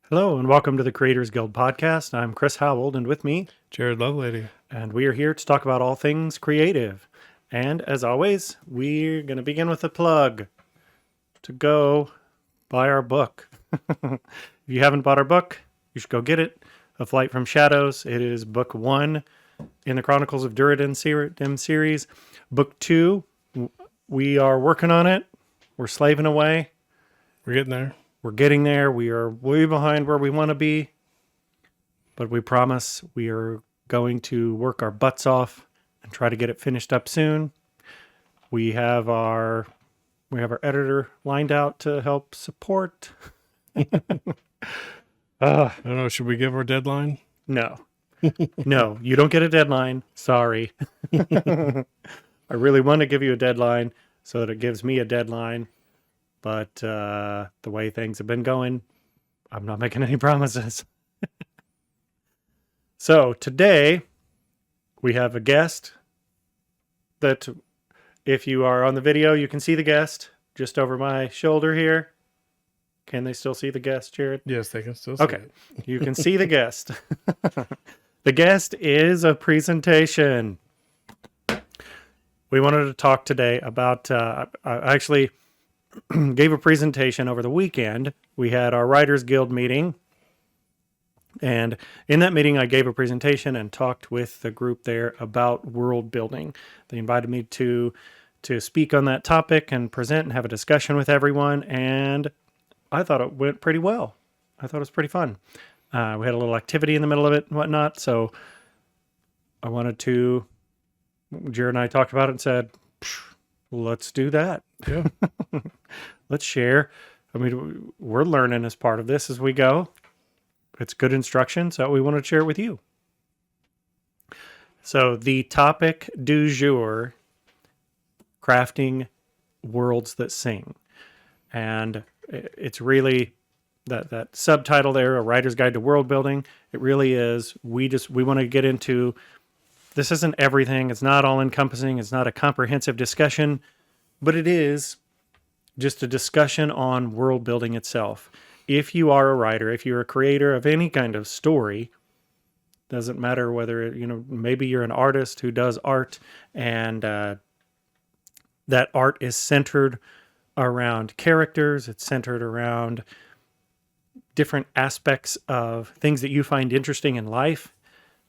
Hello and welcome to the Creators Guild podcast. I'm Chris Howell and with me, Jared Lovelady. and we are here to talk about all things creative. And as always, we're going to begin with a plug to go buy our book. If you haven't bought our book, you should go get it. A Flight from Shadows. It is book 1 in the Chronicles of Duradin series. Book 2, we are working on it. We're slaving away. We're getting there. We're getting there. We are way behind where we want to be, but we promise we are going to work our butts off and try to get it finished up soon. We have our editor lined out to help support. I don't know. Should we give our deadline? No, no, you don't get a deadline. Sorry. I really want to give you a deadline so that it gives me a deadline. But the way things have been going, I'm not making any promises. So today we have a guest that if you are on the video, you can see the guest just over my shoulder here. Can they still see the guest, Jared? Yes, they can still see Okay, it. you can see the guest. The guest is a presentation. We wanted to talk today about, I actually gave a presentation over the weekend. We had our Writers Guild meeting. And in that meeting, I gave a presentation and talked with the group there about world building. They invited me to speak on that topic and present and have a discussion with everyone. And I thought it went pretty well. I thought it was pretty fun. We had a little activity in the middle of it and whatnot. So I wanted to, Jared and I talked about it and said, let's do that. Yeah. Let's share. I mean, we're learning as part of this as we go. It's good instruction, so we want to share it with you. So the topic du jour, crafting worlds that sing. And it's really that subtitle there, A Writer's Guide to World Building. It really is. We want to get into, this isn't everything. It's not all encompassing. It's not a comprehensive discussion, but it is just a discussion on world building itself. If you are a writer, if you're a creator of any kind of story, doesn't matter whether, maybe you're an artist who does art and that art is centered around characters, it's centered around different aspects of things that you find interesting in life.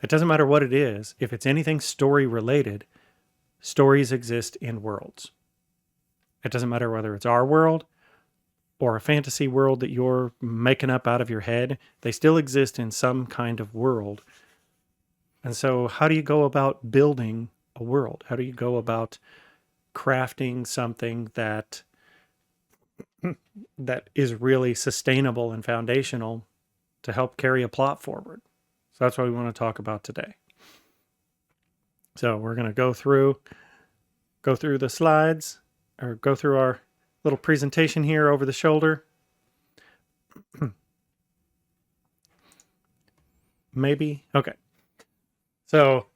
It doesn't matter what it is. If it's anything story related, stories exist in worlds. It doesn't matter whether it's our world or a fantasy world that you're making up out of your head. They still exist in some kind of world. And so how do you go about building a world? How do you go about crafting something that is really sustainable and foundational to help carry a plot forward? So that's what we want to talk about today. So we're going to go through the slides, or go through our little presentation here over the shoulder. Maybe. Okay. So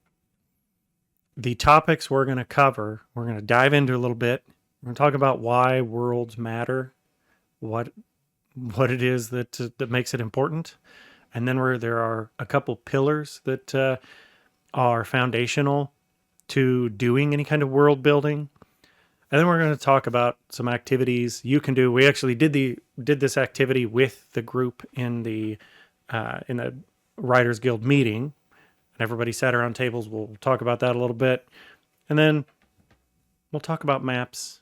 the topics we're going to cover, we're going to dive into a little bit. We're going to talk about why worlds matter, what it is that makes it important. And then there are a couple pillars that are foundational to doing any kind of world building. And then we're going to talk about some activities you can do. We actually did this activity with the group in the Writers Guild meeting, and everybody sat around tables. We'll talk about that a little bit, and then we'll talk about maps.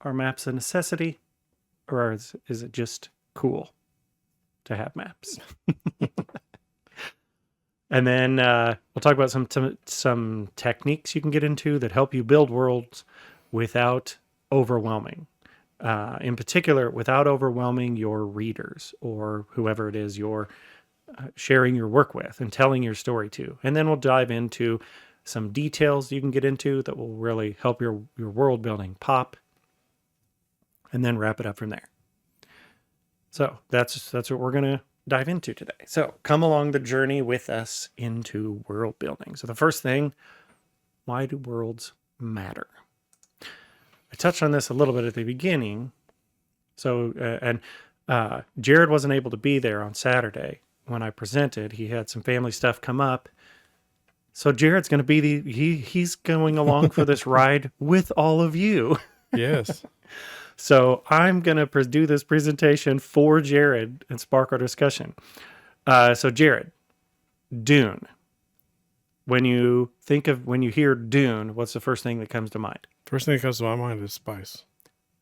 Are maps a necessity, or is it just cool to have maps? And then we'll talk about some techniques you can get into that help you build worlds without overwhelming. In particular, without overwhelming your readers or whoever it is you're sharing your work with and telling your story to. And then we'll dive into some details you can get into that will really help your world building pop, and then wrap it up from there. So that's what we're going to dive into today. So come along the journey with us into world building. So the first thing, why do worlds matter? I touched on this a little bit at the beginning. So, Jared wasn't able to be there on Saturday when I presented. He had some family stuff come up. So Jared's going to be he's going along for this ride with all of you. Yes. So I'm going to do this presentation for Jared and spark our discussion. So Jared, Dune. When you hear Dune, what's the first thing that comes to mind? First thing that comes to my mind is spice.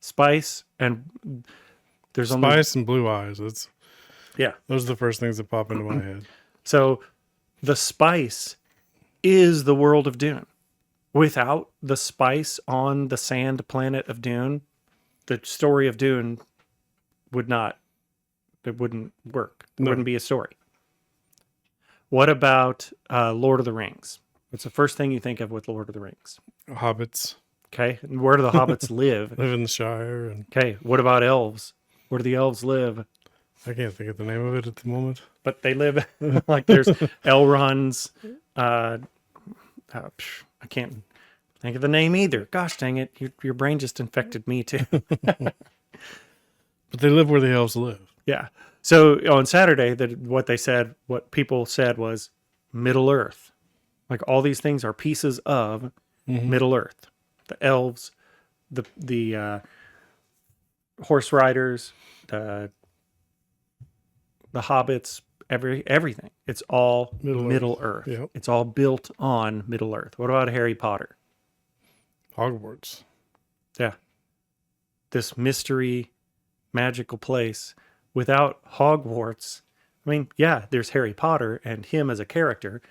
Spice, and there's Spice and blue eyes. Those are the first things that pop into my head. So the spice is the world of Dune. Without the spice on the sand planet of Dune, the story of Dune wouldn't work. It wouldn't be a story. What about Lord of the Rings? What's the first thing you think of with Lord of the Rings? Hobbits. Okay. And where do the hobbits live? Live in the Shire. Okay. What about elves? Where do the elves live? I can't think of the name of it at the moment. But they live like there's Elrond's. I can't think of the name either. Gosh dang it. Your brain just infected me too. But they live where the elves live. Yeah. So on Saturday, what people said was Middle Earth. Like all these things are pieces of Middle Earth. The elves, the horse riders, the hobbits, everything. It's all Middle Earth. Yep. It's all built on Middle Earth. What about Harry Potter? Hogwarts. Yeah. This mystery, magical place. Without Hogwarts, I mean, yeah, there's Harry Potter and him as a character,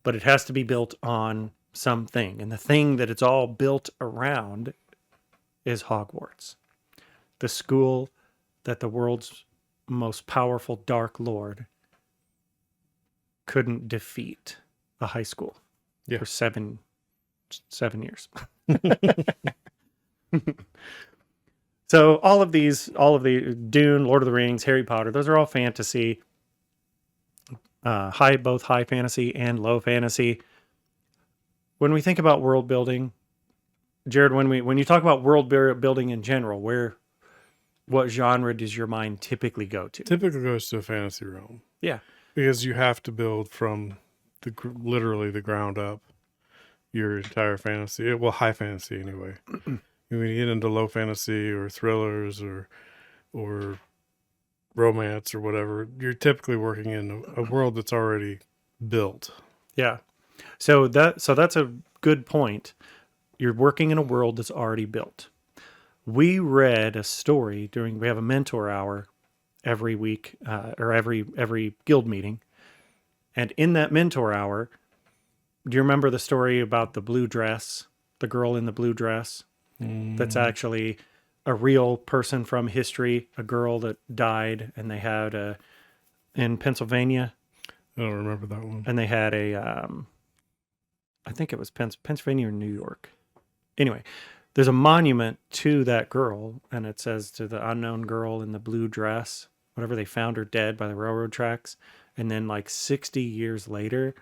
but it has to be built on something. And the thing that it's all built around is Hogwarts, the school that the world's most powerful Dark Lord couldn't defeat a high school for seven years. So all of the Dune, Lord of the Rings, Harry Potter, those are all fantasy, both high fantasy and low fantasy. When we think about world building, Jared, when you talk about world building in general, what genre does your mind typically go to? Typically goes to a fantasy realm. Yeah. Because you have to build from literally the ground up your entire fantasy. Well, high fantasy anyway. When you get into low fantasy or thrillers or romance or whatever, you're typically working in a world that's already built. Yeah. So that's a good point. You're working in a world that's already built. We read a story we have a mentor hour every week, or every guild meeting. And in that mentor hour, do you remember the story about the blue dress, the girl in the blue dress? That's actually a real person from history, a girl that died, and they had in Pennsylvania. I don't remember that one. And they had I think it was Pennsylvania or New York. Anyway, there's a monument to that girl, and it says to the unknown girl in the blue dress, whatever, they found her dead by the railroad tracks. And then like 60 years later,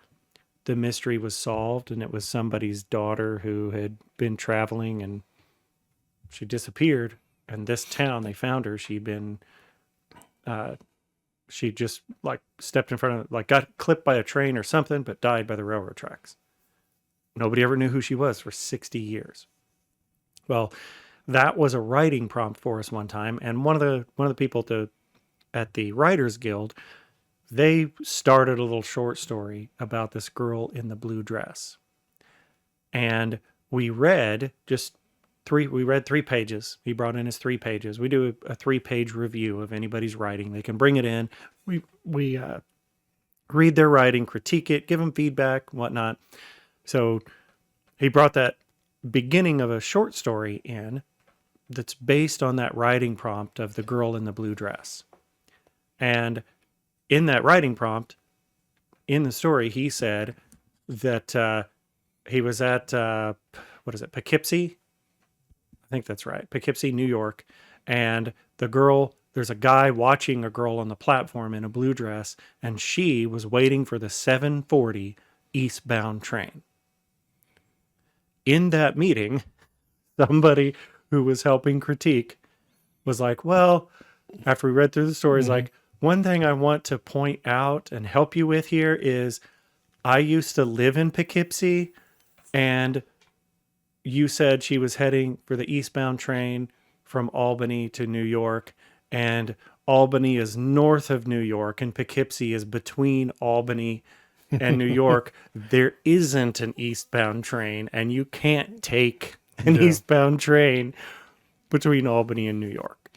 the mystery was solved, and it was somebody's daughter who had been traveling and she disappeared. And this town, they found her. She just like stepped in front of, like got clipped by a train or something, but died by the railroad tracks. Nobody ever knew who she was for 60 years. Well, that was a writing prompt for us one time. And one of the people at the Writers Guild, they started a little short story about this girl in the blue dress. And we read three pages. He brought in his 3 pages. We do a 3-page review of anybody's writing. They can bring it in. We read their writing, critique it, give them feedback, whatnot. So he brought that beginning of a short story in that's based on that writing prompt of the girl in the blue dress. And in that writing prompt, in the story, he said that he was at, Poughkeepsie? I think that's right. Poughkeepsie, New York. And there's a guy watching a girl on the platform in a blue dress, and she was waiting for the 7:40 eastbound train. In that meeting, somebody who was helping critique was like, well, after we read through the stories, like, one thing I want to point out and help you with here is I used to live in Poughkeepsie, and you said she was heading for the eastbound train from Albany to New York, and Albany is north of New York, and Poughkeepsie is between Albany and New York. There isn't an eastbound train, and you can't take an eastbound train between Albany and New York.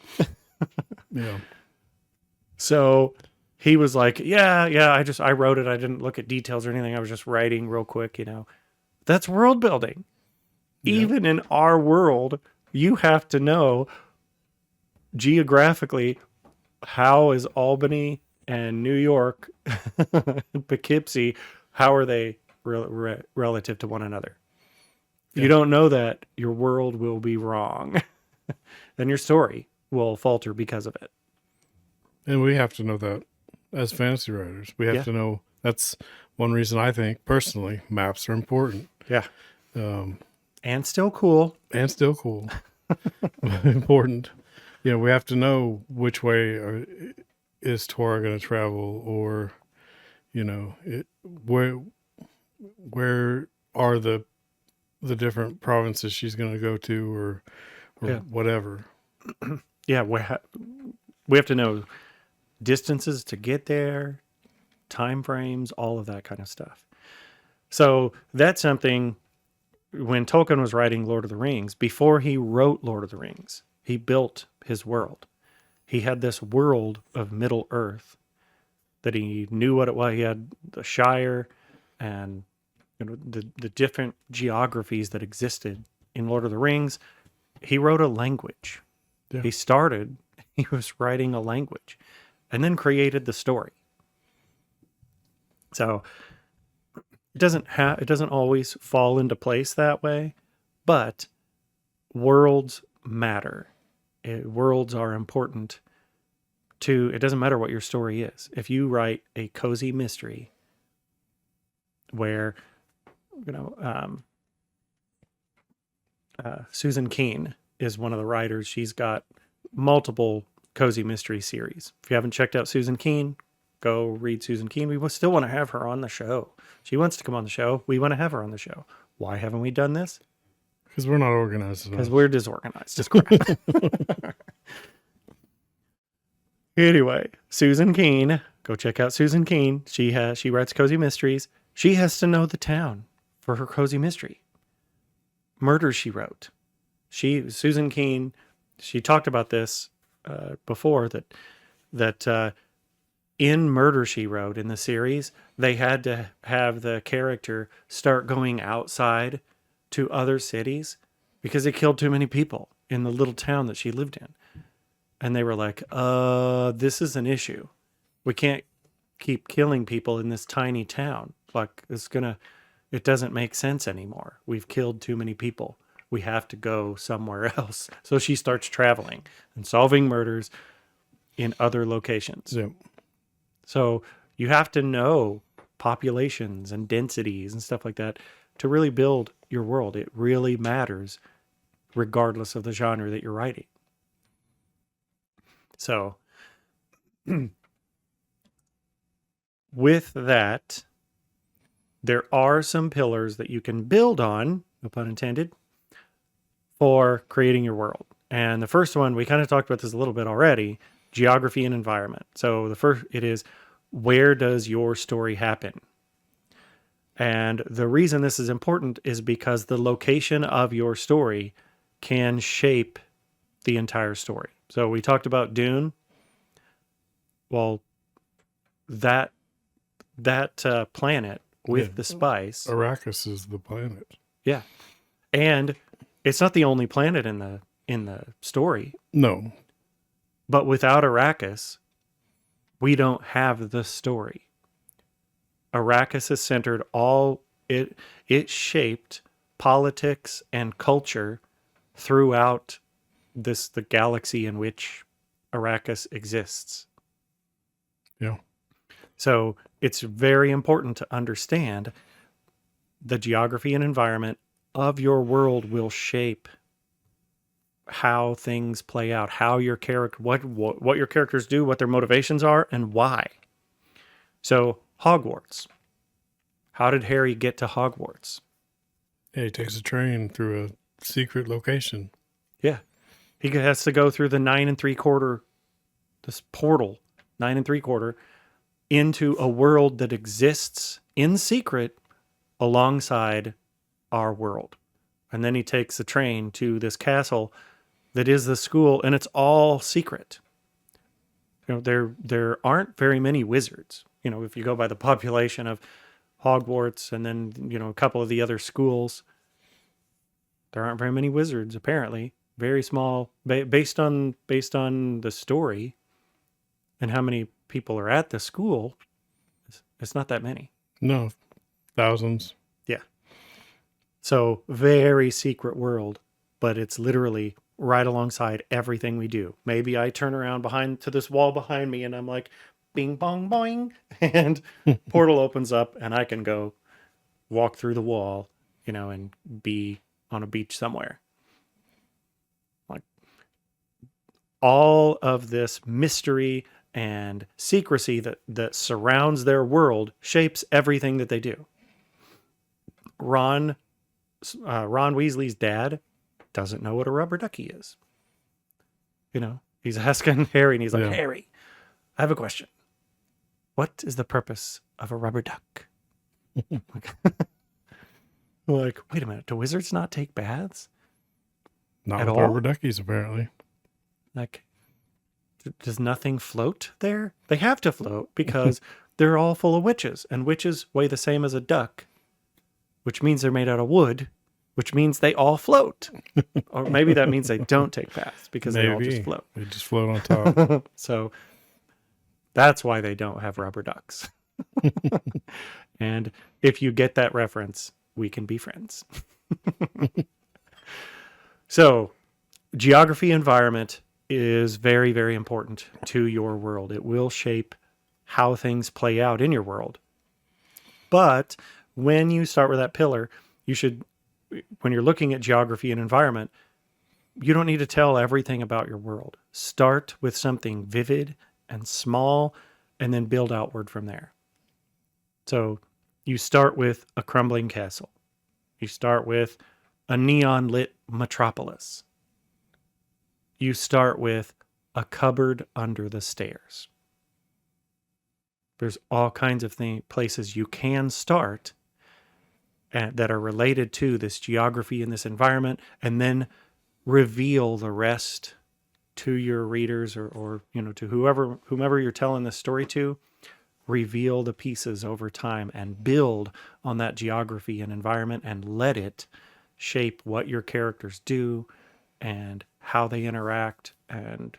Yeah. So he was like, yeah, I wrote it. I didn't look at details or anything. I was just writing real quick, That's world building. Yeah. Even in our world, you have to know geographically how is Albany and New York, Poughkeepsie, how are they relative to one another? If you don't know that, your world will be wrong. And your story will falter because of it. And we have to know that as fantasy writers. We have to know. That's one reason I think, personally, maps are important. Yeah. And still cool. And still cool. Important. We have to know which way is Tora going to travel, or, where are the different provinces she's going to go to, or whatever. Yeah, we have to know distances to get there, time frames, all of that kind of stuff. So that's something, when Tolkien was writing Lord of the Rings, before he wrote Lord of the Rings, he built his world. He had this world of Middle Earth that he knew what it was. He had the Shire and the different geographies that existed in Lord of the Rings. He wrote a language. Yeah. He was writing a language and then created the story. So it doesn't always fall into place that way, but worlds matter. Worlds are important to, it doesn't matter what your story is. If you write a cozy mystery where, Susan Keene is one of the writers. She's got multiple cozy mystery series. If you haven't checked out Susan Keene, go read Susan Keene. We still want to have her on the show. She wants to come on the show. We want to have her on the show. Why haven't we done this? Because we're not organized. Because we're disorganized. Just crap. Anyway, Susan Keene. Go check out Susan Keene. She writes cozy mysteries. She has to know the town for her cozy mystery. Murder, She Wrote. Susan Keene, she talked about this before, that in Murder, She Wrote, in the series, they had to have the character start going outside to other cities because they killed too many people in the little town that she lived in. And they were like, this is an issue. We can't keep killing people in this tiny town. Like, it doesn't make sense anymore. We've killed too many people. We have to go somewhere else. So she starts traveling and solving murders in other locations. Yep. So you have to know populations and densities and stuff like that to really build your world. It really matters regardless of the genre that you're writing. So with that, there are some pillars that you can build on, no pun intended, for creating your world. And the first one, we kind of talked about this a little bit already, geography and environment. So the first, it is, where does your story happen? And the reason this is important is because the location of your story can shape the entire story. So we talked about Dune. Well, that planet with the spice. Arrakis is the planet. Yeah. And it's not the only planet in the story. No. But without Arrakis, we don't have the story. Arrakis is centered it shaped politics and culture throughout the galaxy in which Arrakis exists. Yeah. So it's very important to understand the geography and environment of your world will shape how things play out, how your character, what your characters do, what their motivations are, and why. So Hogwarts. How did Harry get to Hogwarts? Yeah, he takes a train through a secret location. Yeah, he has to go through the 9 3/4, this portal, 9 3/4, into a world that exists in secret alongside our world. And then he takes the train to this castle that is the school, and it's all secret. You know, there aren't very many wizards. You know, if you go by the population of Hogwarts and then, you know, a couple of the other schools, there aren't very many wizards apparently. Very small, based on the story and how many people are at the school. It's not that many. No, thousands. Yeah. So very secret world, but it's literally right alongside everything we do. Maybe I turn around behind to this wall behind me and I'm like, bing bong boing, and portal opens up and I can go walk through the wall, you know, and be on a beach somewhere. Like all of this mystery and secrecy that surrounds their world shapes everything that they do. Ron Weasley's dad doesn't know what a rubber ducky is. You know, he's asking Harry, and he's like, Yeah. Harry, I have a question. What is the purpose of a rubber duck? Like, wait a minute, do wizards not take baths? Not At with all? rubber duckies, apparently. Like, does nothing float there? They have to float because they're all full of witches, and witches weigh the same as a duck, which means they're made out of wood, which means they all float. Or maybe that means they don't take baths because they all just float. They just float on top. So that's why they don't have rubber ducks. And if you get that reference, we can be friends. So geography environment is very, very important to your world. It will shape how things play out in your world. But when you start with that pillar, you should, when you're looking at geography and environment, you don't need to tell everything about your world. Start with something vivid and small, and then build outward from there. So you start with a crumbling castle. You start with a neon lit metropolis. You start with a cupboard under the stairs. There's all kinds of places you can start that are related to this geography and this environment, and then reveal the rest to your readers or you know, to whomever you're telling this story to. Reveal the pieces over time and build on that geography and environment and let it shape what your characters do and how they interact and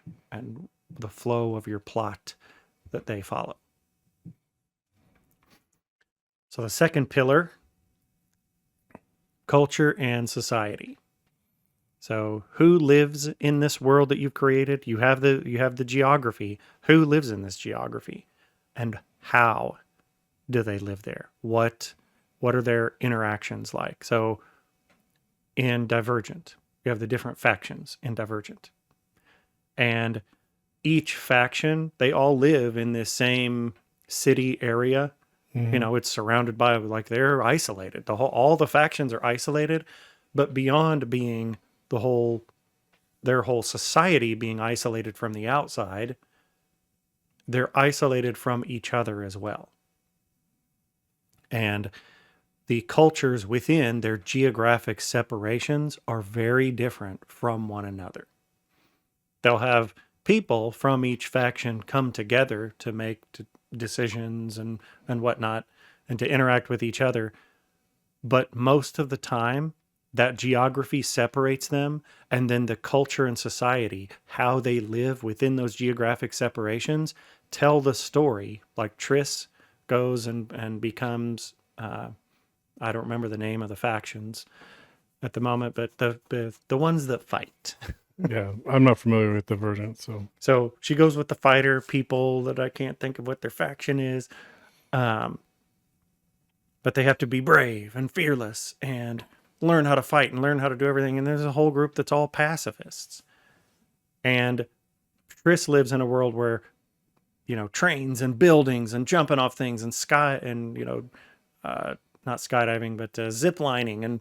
the flow of your plot that they follow. So the second pillar, culture and society. So who lives in this world that you've created? You have the geography. Who lives in this geography? And how do they live there? What are their interactions like? So in Divergent, you have the different factions in Divergent. And each faction, they all live in this same city area. Mm-hmm. You know, it's surrounded by, like, they're isolated. All the factions are isolated, but beyond being their whole society being isolated from the outside, they're isolated from each other as well. And the cultures within their geographic separations are very different from one another. They'll have people from each faction come together to make decisions and whatnot, and to interact with each other. But most of the time, that geography separates them, and then the culture and society, how they live within those geographic separations, tell the story. Like Triss goes and becomes, I don't remember the name of the factions at the moment, but the ones that fight. Yeah, I'm not familiar with Divergent, So she goes with the fighter people that I can't think of what their faction is. But they have to be brave and fearless, and learn how to fight and learn how to do everything. And there's a whole group that's all pacifists. And Chris lives in a world where, trains and buildings and jumping off things and sky and, not skydiving, but zip lining and,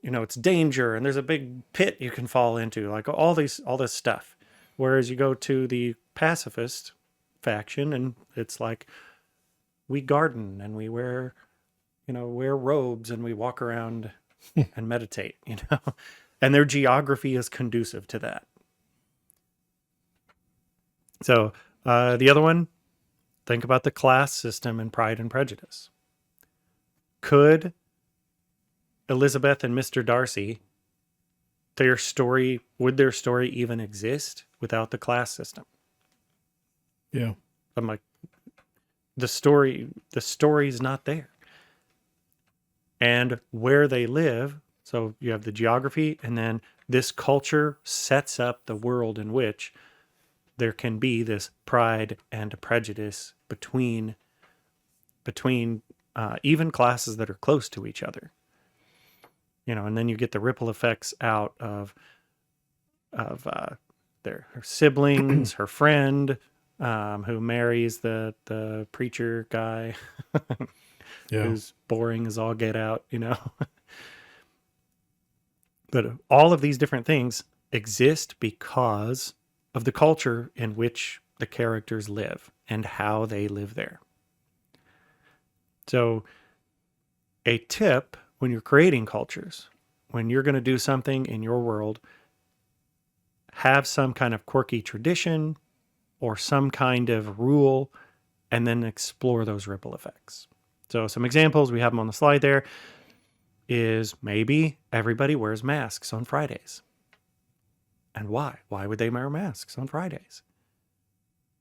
it's danger and there's a big pit you can fall into, like all this stuff. Whereas you go to the pacifist faction and it's like, we garden and we wear robes and we walk around and meditate, and their geography is conducive to that. So the other one, think about the class system in Pride and Prejudice. Could Elizabeth and Mr. Darcy, would their story even exist without the class system? Yeah. I'm like, the story's not there. And where they live, so you have the geography, and then this culture sets up the world in which there can be this pride and prejudice between even classes that are close to each other. And then you get the ripple effects out of her siblings, her friend, who marries the preacher guy, who's boring as all get out, But all of these different things exist because of the culture in which the characters live and how they live there. So a tip when you're creating cultures, when you're going to do something in your world, have some kind of quirky tradition or some kind of rule, and then explore those ripple effects. So some examples, we have them on the slide there, is maybe everybody wears masks on Fridays. And why? Why would they wear masks on Fridays?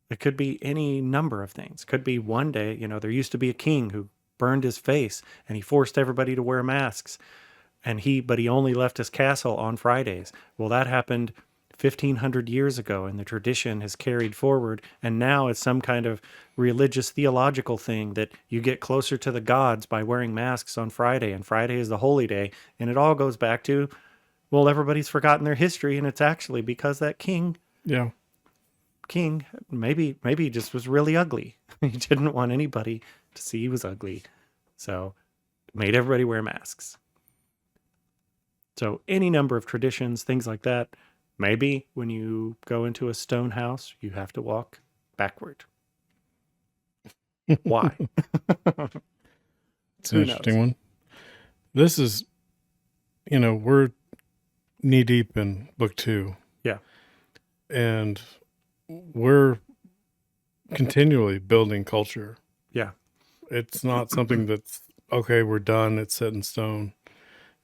It could be any number of things. Could be one day, there used to be a king who burned his face and he forced everybody to wear masks. But he only left his castle on Fridays. Well, that happened 1,500 years ago, and the tradition has carried forward. And now it's some kind of religious theological thing that you get closer to the gods by wearing masks on Friday. And Friday is the holy day. And it all goes back to, well, everybody's forgotten their history. And it's actually because that king maybe just was really ugly. He didn't want anybody to see he was ugly. So made everybody wear masks. So any number of traditions, things like that. Maybe when you go into a stone house, you have to walk backward. Why? It's an interesting one. This is, we're knee deep in book 2. Yeah. And we're continually building culture. Yeah. It's not something that's, okay, we're done, it's set in stone.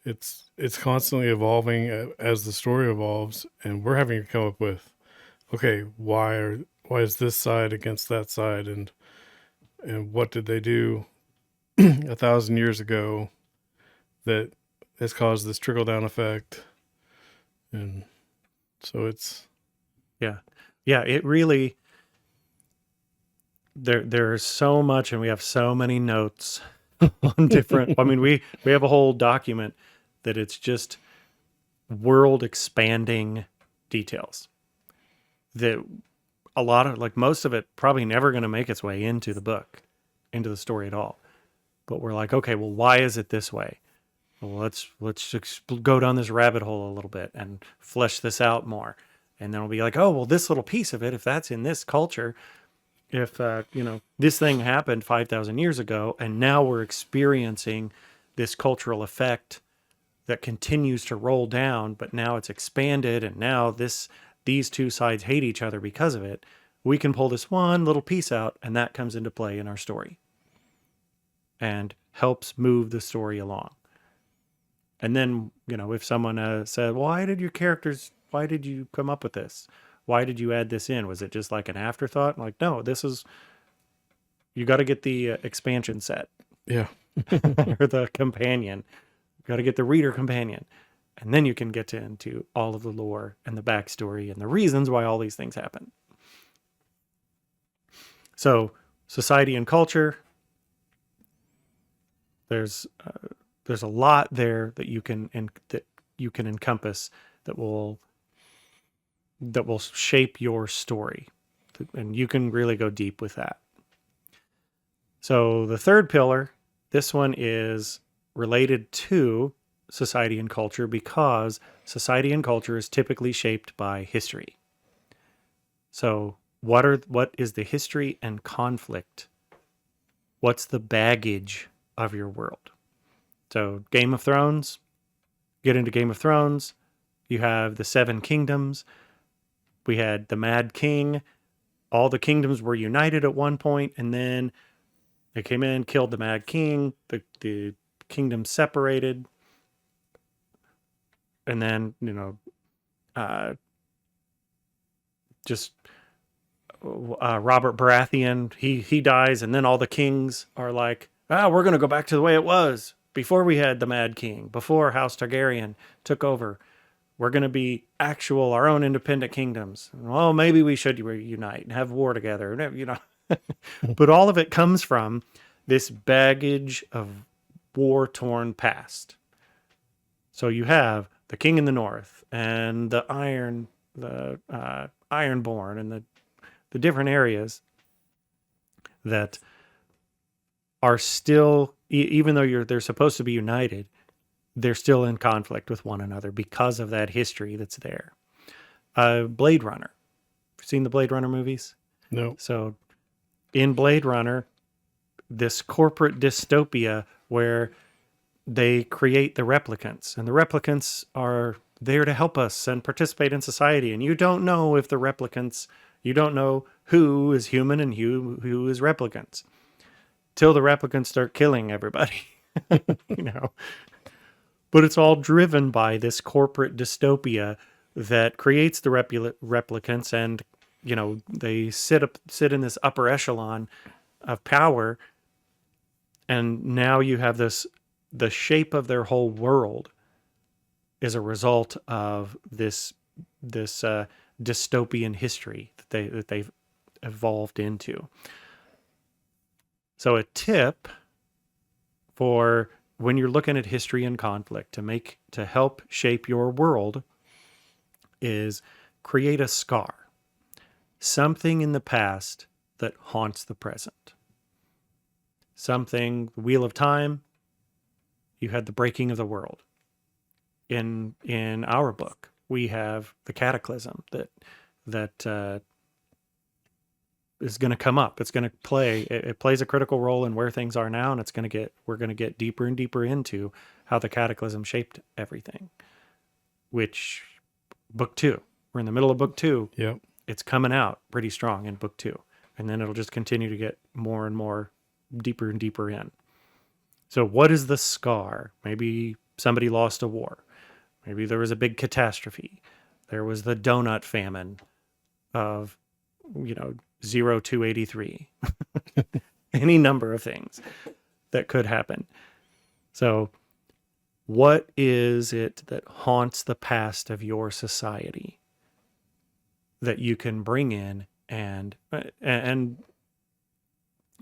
It's constantly evolving as the story evolves, and we're having to come up with, okay, why is this side against that side, and what did they do 1,000 years ago that has caused this trickle down effect, and so it's it really there's so much, and we have so many notes on different. I mean, we have a whole document that it's just world expanding details that a lot of, like, most of it probably never going to make its way into the book, into the story at all. But we're like, okay, well, why is it this way? Well, let's go down this rabbit hole a little bit and flesh this out more. And then we'll be like, oh, well, this little piece of it, if that's in this culture, if, this thing happened 5,000 years ago, and now we're experiencing this cultural effect that continues to roll down, but now it's expanded, and now these two sides hate each other because of it. We can pull this one little piece out, and that comes into play in our story and helps move the story along. And then, if someone said, why did you come up with this? Why did you add this in? Was it just like an afterthought? Like, no, you got to get the expansion set. Yeah. Or the companion. You got to get the reader companion. And then you can get into all of the lore and the backstory and the reasons why all these things happen. So, society and culture. There's there's a lot there that you can encompass that will shape your story, and you can really go deep with that. So the third pillar, this one is related to society and culture because society and culture is typically shaped by history. So what is the history and conflict? What's the baggage of your world? So Game of Thrones, get into Game of Thrones, you have the Seven Kingdoms. We had the Mad King. All the kingdoms were united at one point, and then they came in, killed the Mad King. The kingdom separated, and then just Robert Baratheon. He dies, and then all the kings are like, we're gonna go back to the way it was before we had the Mad King, before House Targaryen took over. We're going to be our own independent kingdoms. Well, maybe we should reunite and have war together, But all of it comes from this baggage of war-torn past. So you have the king in the north and the Ironborn and the different areas that are still, even though they're supposed to be united, they're still in conflict with one another because of that history that's there. Blade Runner. Seen the Blade Runner movies? No. So in Blade Runner, this corporate dystopia where they create the replicants, and the replicants are there to help us and participate in society. And you don't know if the replicants, you don't know who is human and who is replicants till the replicants start killing everybody, But it's all driven by this corporate dystopia that creates the replicants, and they sit in this upper echelon of power, and now you have the shape of their whole world is a result of this dystopian history that they've evolved into. So a tip for when you're looking at history and conflict to help shape your world is create a scar, something in the past that haunts the present. Something, Wheel of Time, you had the breaking of the world. In our book, we have the cataclysm that is going to come up. It's going to play. It plays a critical role in where things are now, and we're going to get deeper and deeper into how the cataclysm shaped everything. Which book 2? We're in the middle of book 2. Yep. It's coming out pretty strong in book 2, and then it'll just continue to get more and more deeper and deeper in. So, what is the scar? Maybe somebody lost a war. Maybe there was a big catastrophe. There was the donut famine of 0283. Any number of things that could happen. So what is it that haunts the past of your society that you can bring in and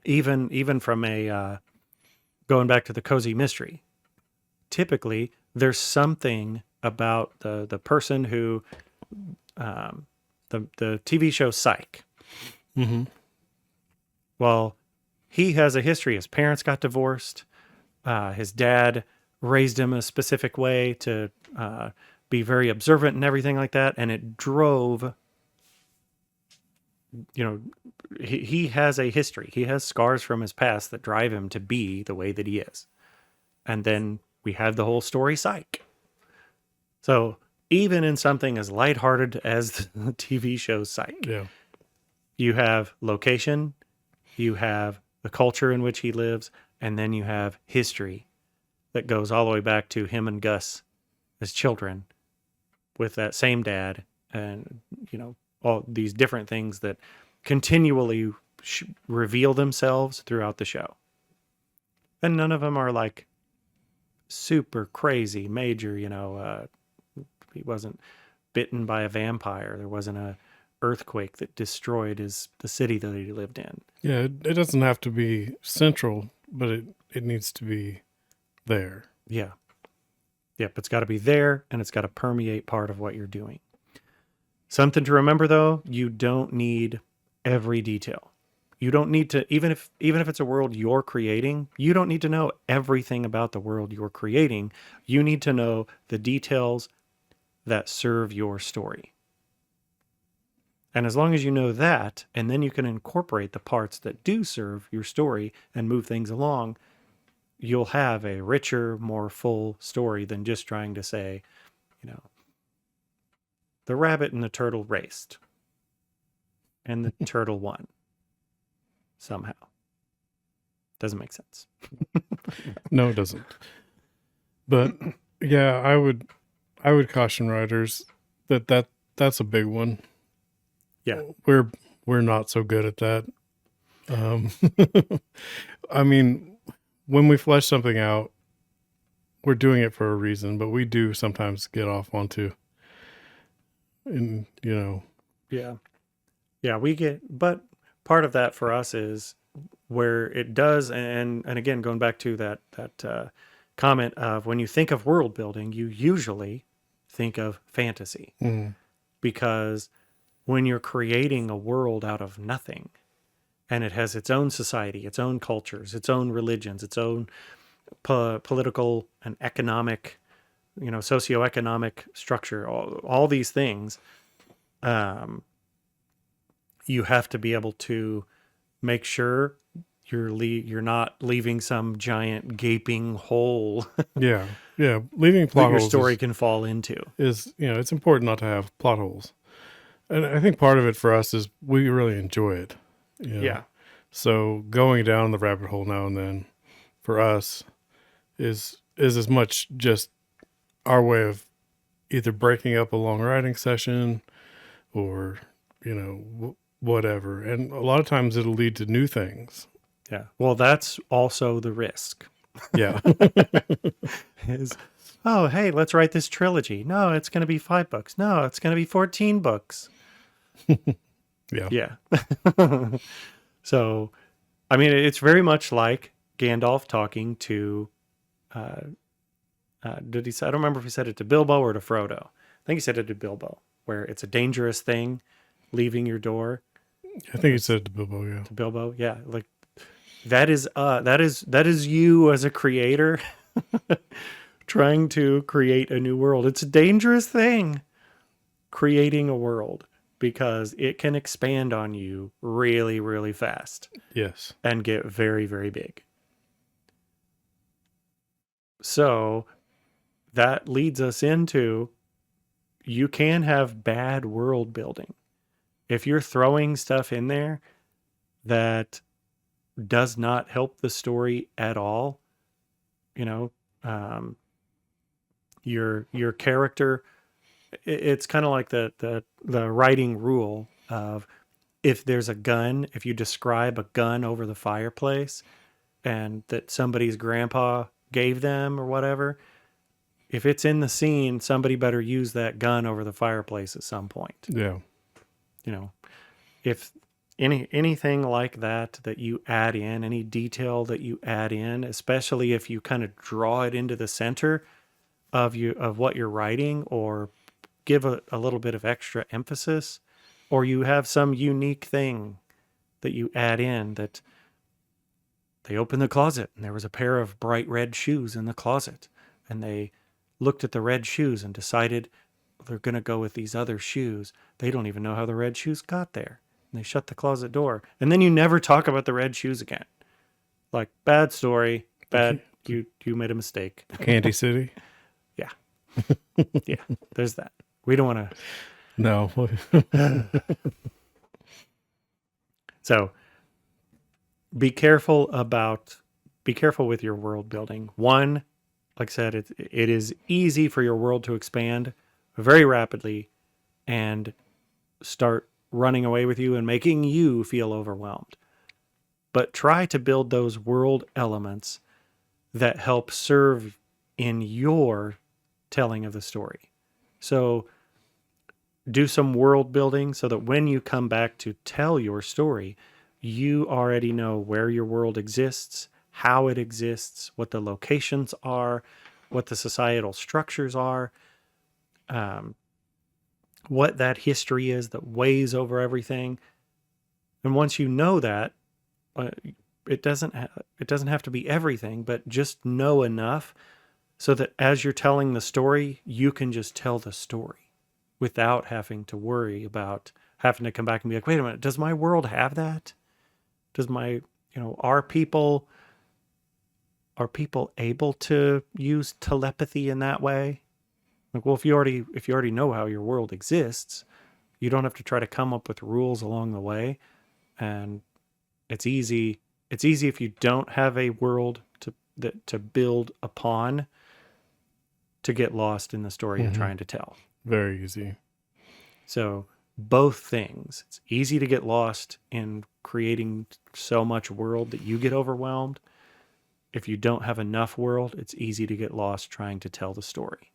even from a going back to the cozy mystery, typically there's something about the person who the TV show Psych. Mm-hmm. Well, he has a history. His parents got divorced. His dad raised him a specific way to be very observant and everything like that. And it drove, he has a history. He has scars from his past that drive him to be the way that he is. And then we have the whole story Psych. So even in something as lighthearted as the TV show Psych, you have location, you have the culture in which he lives, and then you have history that goes all the way back to him and Gus as children with that same dad, and all these different things that continually reveal themselves throughout the show. And none of them are like super crazy major, he wasn't bitten by a vampire. There wasn't a earthquake that destroyed the city that he lived in. Yeah, it doesn't have to be central, but it needs to be there. Yeah. Yep. It's got to be there, and it's got to permeate part of what you're doing. Something to remember, though, you don't need every detail. You don't need to, even if it's a world you're creating, you don't need to know everything about the world you're creating. You need to know the details that serve your story. And as long as you know that, and then you can incorporate the parts that do serve your story and move things along, you'll have a richer, more full story than just trying to say, you know, the rabbit and the turtle raced, and the turtle won somehow. Doesn't make sense. No, it doesn't. But yeah, I would caution writers that's a big one. Yeah. We're not so good at that. I mean, when we flesh something out, we're doing it for a reason, but we do sometimes get off onto, and Yeah. Yeah, but part of that for us is where it does, and again, going back to that comment of when you think of world building, you usually think of fantasy, because when you're creating a world out of nothing, and it has its own society, its own cultures, its own religions, its own political and economic, socioeconomic structure, all these things, you have to be able to make sure you're not leaving some giant gaping hole yeah, leaving that plot your holes story can fall into. is it's important not to have plot holes. And I think part of it for us is we really enjoy it. Yeah. So going down the rabbit hole now and then for us is as much just our way of either breaking up a long writing session or, whatever. And a lot of times it'll lead to new things. Yeah. Well, that's also the risk. Yeah. Is, oh, hey, let's write this trilogy. No, it's going to be 5 books. No, it's going to be 14 books. Yeah. Yeah. So, I mean, it's very much like Gandalf talking to, did he say, I don't remember if he said it to Bilbo or to Frodo. I think he said it to Bilbo, where it's a dangerous thing leaving your door. I think he said it to Bilbo, yeah. To Bilbo, yeah. Like that is you as a creator trying to create a new world. It's a dangerous thing creating a world because it can expand on you really, really fast. Yes. And get very, very big. So that leads us into, you can have bad world building. If you're throwing stuff in there that does not help the story at all, your character, it's kind of like the writing rule of, if there's a gun, if you describe a gun over the fireplace and that somebody's grandpa gave them or whatever, if it's in the scene, somebody better use that gun over the fireplace at some point. Yeah. If anything like that you add in, any detail that you add in, especially if you kind of draw it into the center of what you're writing, or give a little bit of extra emphasis, or you have some unique thing that you add in, that they opened the closet and there was a pair of bright red shoes in the closet, and they looked at the red shoes and decided they're going to go with these other shoes. They don't even know how the red shoes got there. And they shut the closet door. And then you never talk about the red shoes again. Like, bad story, bad, you made a mistake. Candy City? Yeah. Yeah, there's that. We don't want to. No. So be careful with your world building. One, like I said, it is easy for your world to expand very rapidly and start running away with you and making you feel overwhelmed. But try to build those world elements that help serve in your telling of the story. So do some world building so that when you come back to tell your story, you already know where your world exists, how it exists, what the locations are, what the societal structures are, what that history is that weighs over everything. And once you know that, it doesn't have to be everything, but just know enough so that as you're telling the story, you can just tell the story without having to worry about having to come back and be like, wait a minute, does my world have that? Does my, are people able to use telepathy in that way? Like, well, if you already know how your world exists, you don't have to try to come up with rules along the way. And it's easy if you don't have a world to build upon, to get lost in the story you're trying to tell. Very easy. So both things. It's easy to get lost in creating so much world that you get overwhelmed. If you don't have enough world, it's easy to get lost trying to tell the story.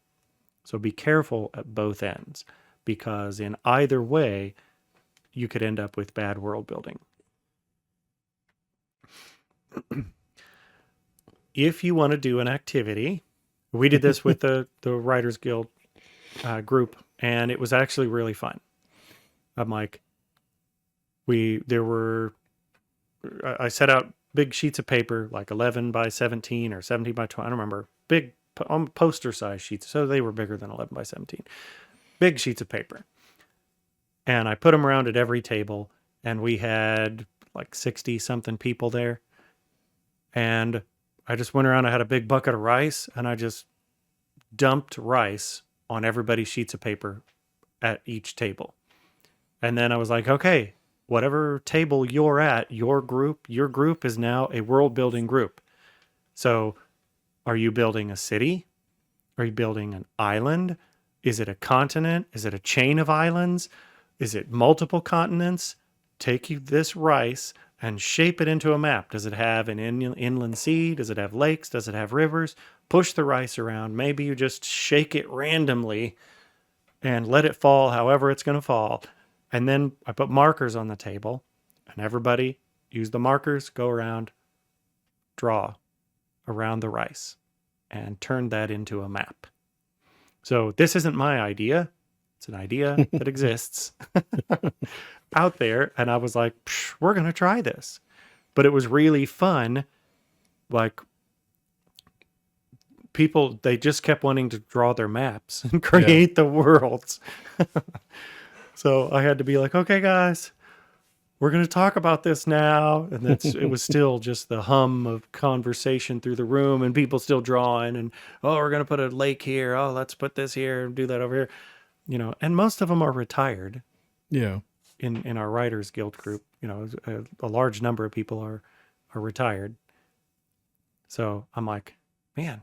So be careful at both ends, because in either way, you could end up with bad world building. If you want to do an activity, we did this with the Writers Guild group, and it was actually really fun. I'm like, I set out big sheets of paper, like 11 by 17 or 17 by 20. I don't remember. Big poster size sheets. So they were bigger than 11 by 17. Big sheets of paper. And I put them around at every table, and we had like 60 something people there. And I just went around. I had a big bucket of rice, and I just dumped rice on everybody's sheets of paper at each table. And then I was like, okay, whatever table you're at, your group is now a world building group. So are you building a city? Are you building an island? Is it a continent? Is it a chain of islands? Is it multiple continents? Take you this rice and shape it into a map. Does it have an inland sea? Does it have lakes? Does it have rivers? Push the rice around. Maybe you just shake it randomly and let it fall however it's going to fall. And then I put markers on the table, and everybody use the markers, go around, draw around the rice, and turn that into a map. So this isn't my idea. It's an idea that exists out there. And I was like, we're going to try this. But it was really fun. Like, people, they just kept wanting to draw their maps and create the worlds. So I had to be like, okay, guys, we're going to talk about this now. And it was still just the hum of conversation through the room, and people still drawing, and, oh, we're going to put a lake here. Oh, let's put this here and do that over here. And most of them are retired. Yeah. In our Writers Guild group, a large number of people are retired. So I'm like, man,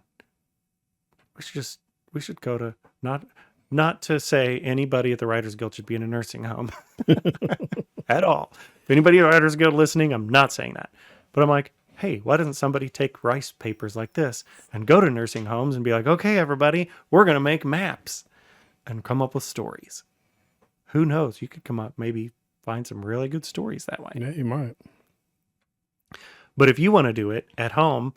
we should go to, not to say anybody at the Writers Guild should be in a nursing home at all. If anybody at the Writers Guild listening, I'm not saying that. But I'm like, hey, why doesn't somebody take rice papers like this and go to nursing homes and be like, okay, everybody, we're going to make maps and come up with stories. Who knows? You could come up, maybe find some really good stories that way. Yeah, you might. But if you want to do it at home,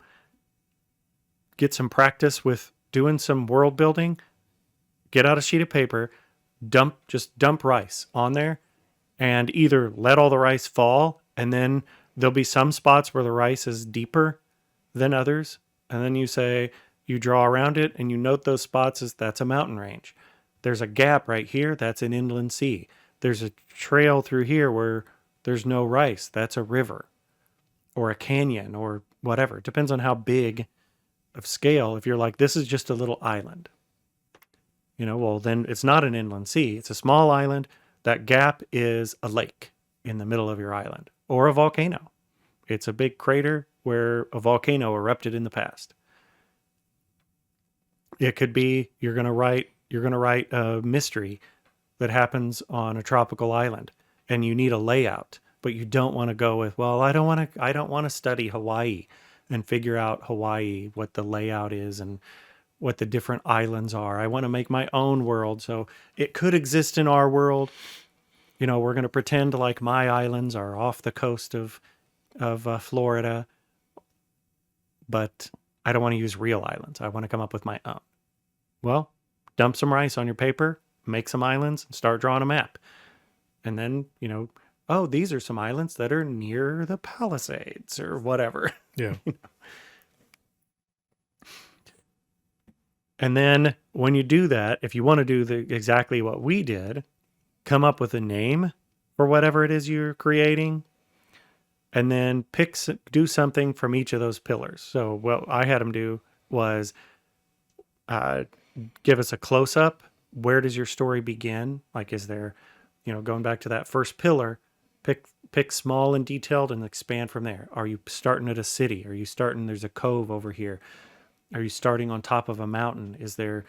get some practice with doing some world building, get out a sheet of paper, just dump rice on there, and either let all the rice fall, and then there'll be some spots where the rice is deeper than others. And then you draw around it, and you note those spots as that's a mountain range. There's a gap right here. That's an inland sea. There's a trail through here where there's no rice. That's a river or a canyon or whatever. It depends on how big of scale. If you're like, this is just a little island, well, then it's not an inland sea. It's a small island. That gap is a lake in the middle of your island, or a volcano. It's a big crater where a volcano erupted in the past. It could be you're going to write a mystery that happens on a tropical island, and you need a layout, but you don't want to go with, well, I don't want to study Hawaii and figure out Hawaii, what the layout is and what the different islands are. I want to make my own world. So it could exist in our world. We're going to pretend like my islands are off the coast of Florida, but I don't want to use real islands. I want to come up with my own. Well, dump some rice on your paper, make some islands, and start drawing a map. And then, oh, these are some islands that are near the Palisades or whatever. Yeah. And then when you do that, if you want to do exactly what we did, come up with a name for whatever it is you're creating, and then do something from each of those pillars. So what I had them do was give us a close-up. Where does your story begin? Like, is there, going back to that first pillar, pick small and detailed and expand from there. Are you starting at a city? Are you starting, there's a cove over here? Are you starting on top of a mountain? Is there,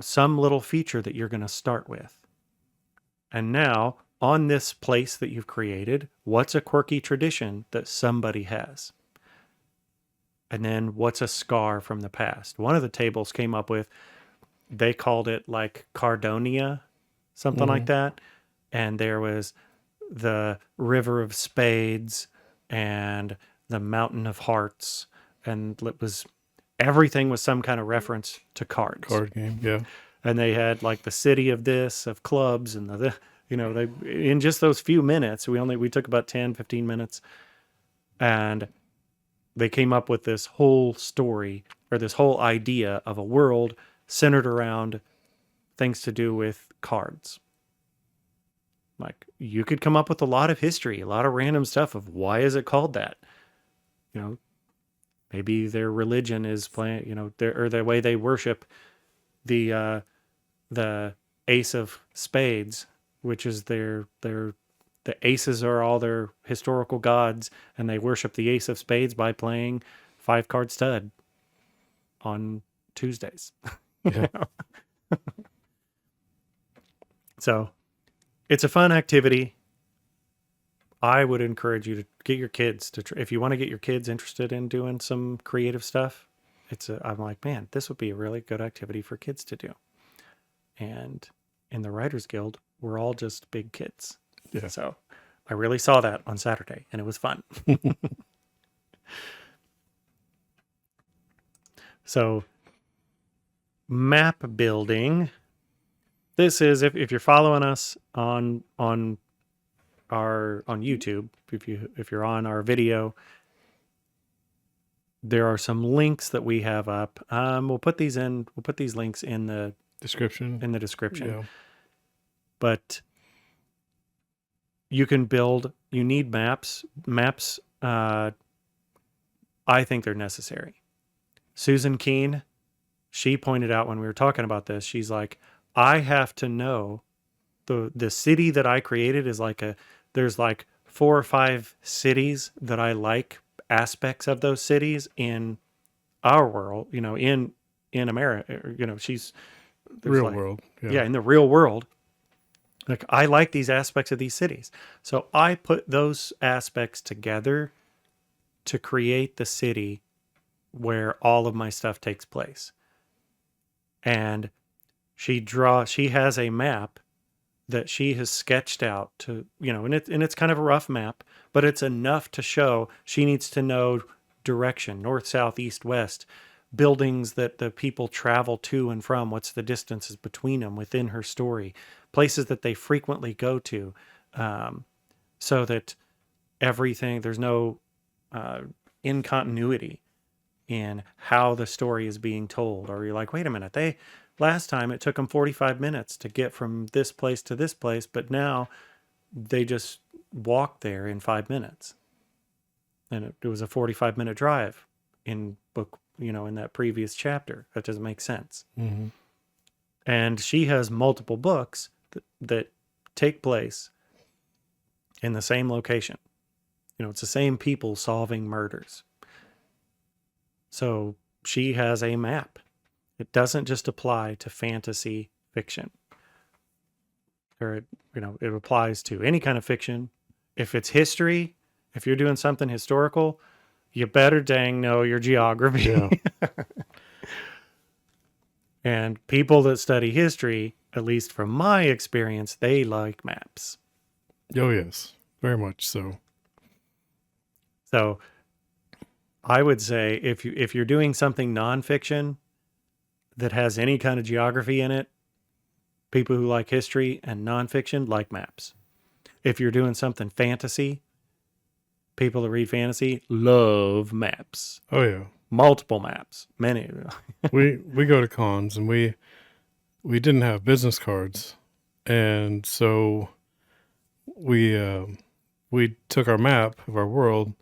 some little feature that you're going to start with? And now, on this place that you've created, what's a quirky tradition that somebody has? And then what's a scar from the past? One of the tables came up with, they called it like Cardonia, something like that. And there was the River of Spades and the Mountain of Hearts. And everything was some kind of reference to cards. Card game, yeah. And they had like the city of this, of clubs, and they in just those few minutes, we took about 10, 15 minutes, and they came up with this whole story, or this whole idea of a world centered around things to do with cards. Like, you could come up with a lot of history, a lot of random stuff of why is it called that? Maybe their religion is playing, or the way they worship the Ace of Spades, which is the aces are all their historical gods, and they worship the Ace of Spades by playing 5-card stud on Tuesdays. Yeah. So it's a fun activity. I would encourage you to get your kids if you want to get your kids interested in doing some creative stuff. I'm like, man, this would be a really good activity for kids to do. And in the Writers Guild, we're all just big kids. Yeah. So I really saw that on Saturday, and it was fun. So map building. This is, if you're following us on YouTube, if you're on our video, there are some links that we have up. We'll put these links in the description. Yeah. But you need maps. Maps, I think they're necessary. Susan Keene, she pointed out when we were talking about this, she's like, I have to know the city that I created is there's like 4 or 5 cities that I like aspects of those cities in our world, in America, she's real world. Yeah, in the real world. Like, I like these aspects of these cities. So I put those aspects together to create the city where all of my stuff takes place. And she has a map that she has sketched out to, and it's kind of a rough map, but it's enough to show she needs to know direction, north, south, east, west, buildings that the people travel to and from, what's the distances between them within her story, places that they frequently go to, so that there's no incontinuity in how the story is being told. Or you're like, wait a minute, last time it took them 45 minutes to get from this place to this place, but now they just walked there in 5 minutes. And it was a 45-minute drive in book, in that previous chapter. That doesn't make sense. Mm-hmm. And she has multiple books that take place in the same location. It's the same people solving murders. So she has a map. It doesn't just apply to fantasy fiction. Or, it applies to any kind of fiction. If it's history, if you're doing something historical, you better dang know your geography. Yeah. And people that study history, at least from my experience, they like maps. Oh, yes. Very much so. So I would say if you're doing something nonfiction that has any kind of geography in it, people who like history and nonfiction like maps. If you're doing something fantasy, people that read fantasy love maps. Oh yeah. Multiple maps. Many. We go to cons and we didn't have business cards, and so we took our map of our world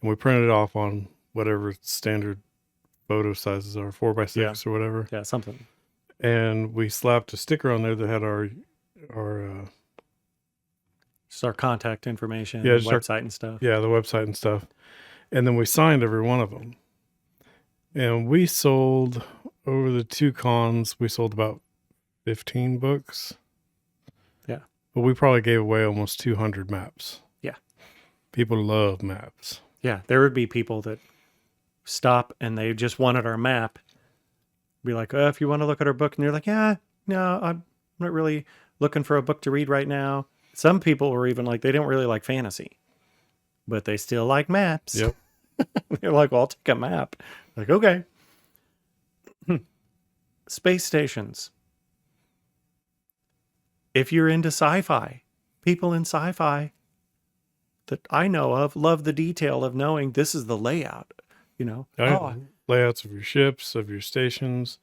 and we printed it off on whatever standard photo sizes are, 4x6 or whatever, Yeah, something. and we slapped a sticker on there that had our Just our contact information, Yeah, just our- website and stuff. the website and stuff, and then we signed every one of them, and we sold over the 2 cons. We sold about 15 books. Yeah. But we probably gave away almost 200 maps. Yeah. People love maps. Yeah, there would be people that stop and they just wanted our map. Be like, if you want to look at our book, and you're like, yeah, no, I'm not really looking for a book to read right now. Some people were even like, they don't really like fantasy, but they still like maps. Yep. They're like, well, I'll take a map. Like, okay. Space stations. If you're into sci-fi, people in sci-fi that I know of love the detail of knowing this is the layout, you know. Right? Layouts of your ships, of your stations,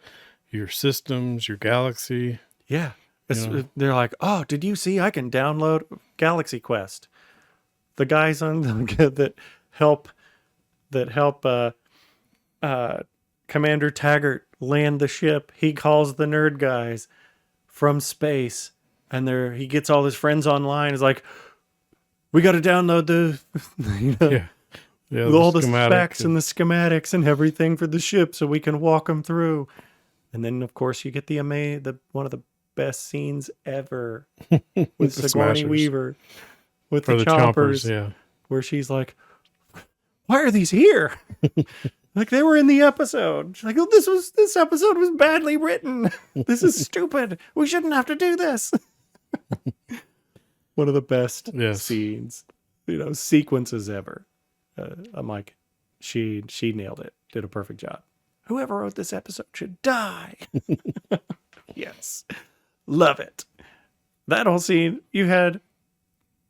your systems, your galaxy. Yeah. Yeah. They're like, oh, did you see I can download Galaxy Quest? The guys on that help Commander Taggart land the ship. He calls the nerd guys from space, and he gets all his friends online. He's like, we got to download all the specs and the schematics and everything for the ship so we can walk them through. And then, of course, you get the one of the best scenes ever with Sigourney Weaver with the chompers, where she's like, why are these here? Like, they were in the episode. She's like, oh, this episode was badly written. This is stupid. We shouldn't have to do this. One of the best scenes, sequences ever. I'm like, she nailed it. Did a perfect job. Whoever wrote this episode should die. Yes. Love it. That whole scene, you had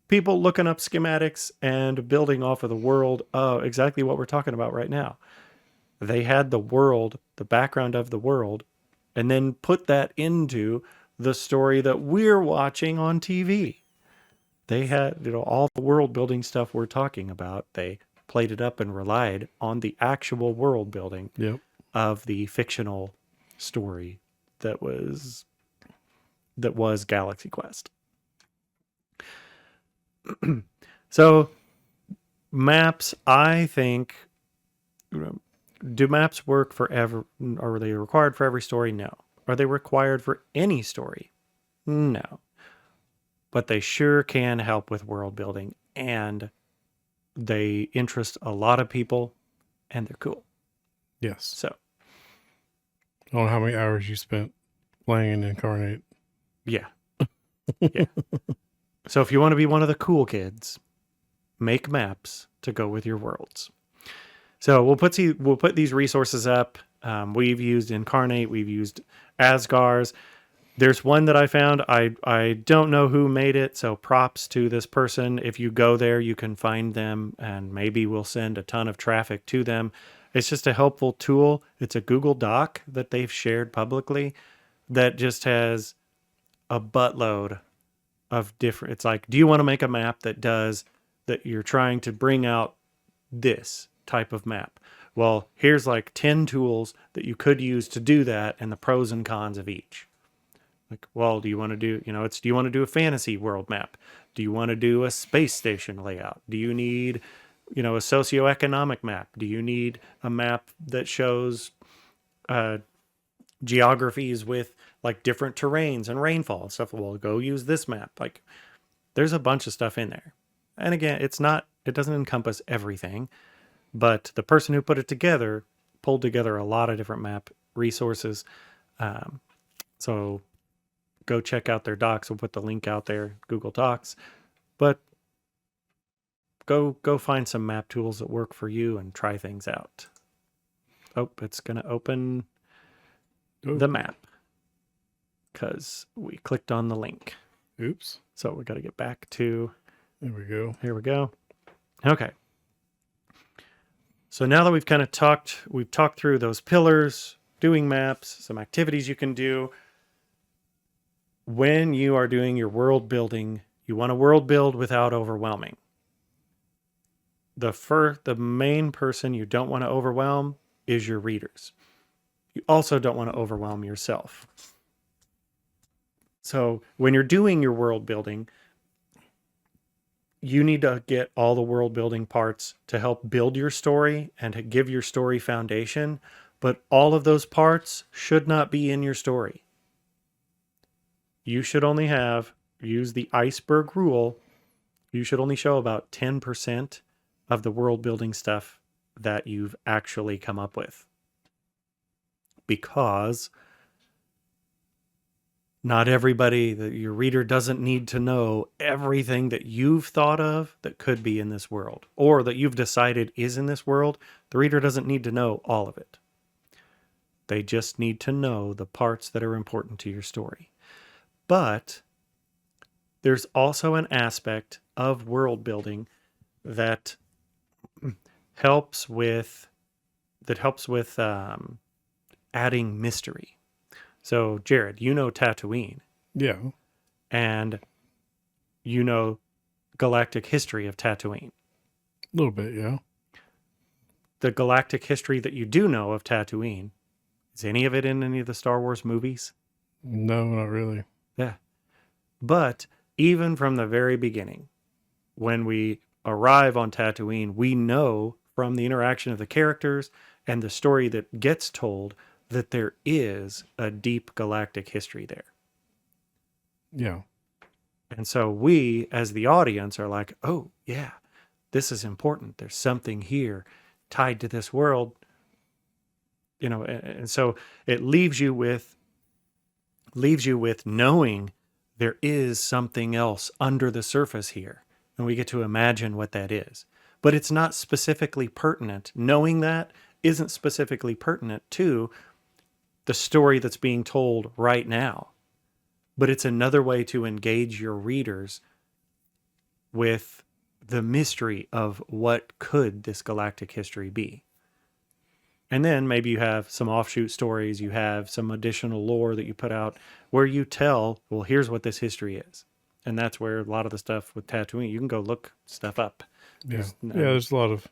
people looking up schematics and building off of the world. Exactly what we're talking about right now. They had the world, the background of the world, and then put that into the story that we're watching on TV. They had, all the world building stuff we're talking about. They played it up and relied on the actual world building of the fictional story that was Galaxy Quest. So maps, I think, do maps work forever? Are they required for every story? No. Are they required for any story? No. But they sure can help with world building, and they interest a lot of people, and they're cool. Yes. So. I don't know how many hours you spent playing Incarnate. Yeah. Yeah. So if you want to be one of the cool kids, make maps to go with your worlds. So we'll put these resources up. We've used Incarnate. We've used Asgar's. There's one that I found. I don't know who made it, so props to this person. If you go there, you can find them, and maybe we'll send a ton of traffic to them. It's just a helpful tool. It's a Google Doc that they've shared publicly that just has a buttload of different. It's like, do you want to make a map that you're trying to bring out this type of map? Well, here's like 10 tools that you could use to do that and the pros and cons of each. Like, well, do you want to do, do you want to do a fantasy world map? Do you want to do a space station layout? Do you need, a socioeconomic map? Do you need a map that shows geographies with like different terrains and rainfall and stuff? Well, go use this map. Like, there's a bunch of stuff in there. And again, it doesn't encompass everything, but the person who put it together pulled together a lot of different map resources. So go check out their docs. We'll put the link out there, Google Docs. But go find some map tools that work for you and try things out. Oh, it's going to open the map because we clicked on the link. Oops. So we got to get back to... There we go. Here we go. Okay. So now that we've talked through those pillars, doing maps, some activities you can do. When you are doing your world building, you want to world build without overwhelming. The main person you don't want to overwhelm is your readers. You also don't want to overwhelm yourself. So when you're doing your world building, you need to get all the world building parts to help build your story and to give your story foundation. But all of those parts should not be in your story. You should only use the iceberg rule. You should only show about 10% of the world building stuff that you've actually come up with. Because not everybody, your reader doesn't need to know everything that you've thought of that could be in this world or that you've decided is in this world. The reader doesn't need to know all of it. They just need to know the parts that are important to your story. But there's also an aspect of world building that helps with adding mystery. So, Jared, you know Tatooine. Yeah. And you know galactic history of Tatooine. A little bit, yeah. The galactic history that you do know of Tatooine, is any of it in any of the Star Wars movies? No, not really. Yeah. But even from the very beginning, when we arrive on Tatooine, we know from the interaction of the characters and the story that gets told that there is a deep galactic history there. Yeah. And so we, as the audience, are like, oh, yeah, this is important. There's something here tied to this world. You know, and so it leaves you with knowing there is something else under the surface here. And we get to imagine what that is. But it's not specifically pertinent. Knowing that isn't specifically pertinent to the story that's being told right now. But it's another way to engage your readers with the mystery of what could this galactic history be. And then maybe you have some offshoot stories, you have some additional lore that you put out where you tell, well, here's what this history is. And that's where a lot of the stuff with Tatooine, you can go look stuff up. Yeah. There's a lot of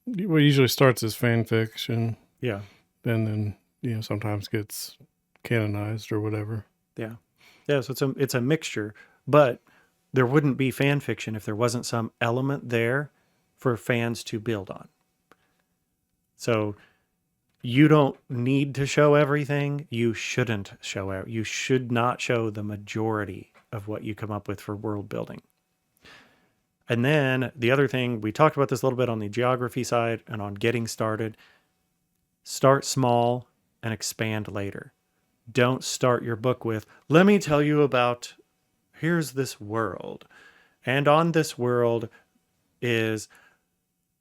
what usually starts as fan fiction. Yeah. And then, sometimes gets canonized or whatever. Yeah. Yeah, so it's a mixture, but there wouldn't be fan fiction if there wasn't some element there for fans to build on. So you don't need to show everything. You shouldn't show it. You should not show the majority of what you come up with for world building. And then the other thing, we talked about this a little bit on the geography side and on getting started. Start small and expand later. Don't start your book with, let me tell you about, here's this world. And on this world is,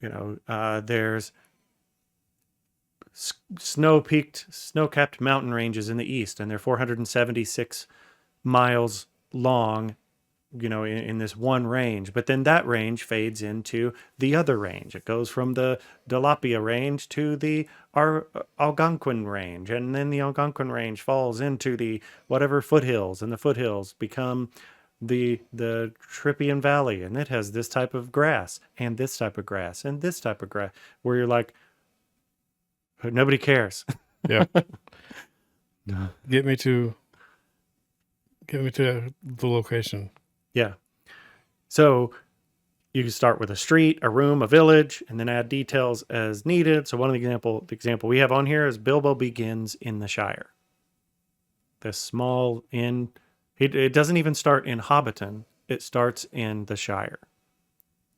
there's snow-capped mountain ranges in the east, and they're 476 miles long, in this one range. But then that range fades into the other range. It goes from the Dalapia range to the Algonquin range, and then the Algonquin range falls into the whatever foothills, and the foothills become the Trippian Valley, and it has this type of grass, and this type of grass, and this type of grass, where you're like, nobody cares. Yeah. Get me to the location. Yeah. So you can start with a street, a room, a village, and then add details as needed. So one of the example we have on here is Bilbo begins in the Shire. This small inn. It doesn't even start in Hobbiton. It starts in the Shire.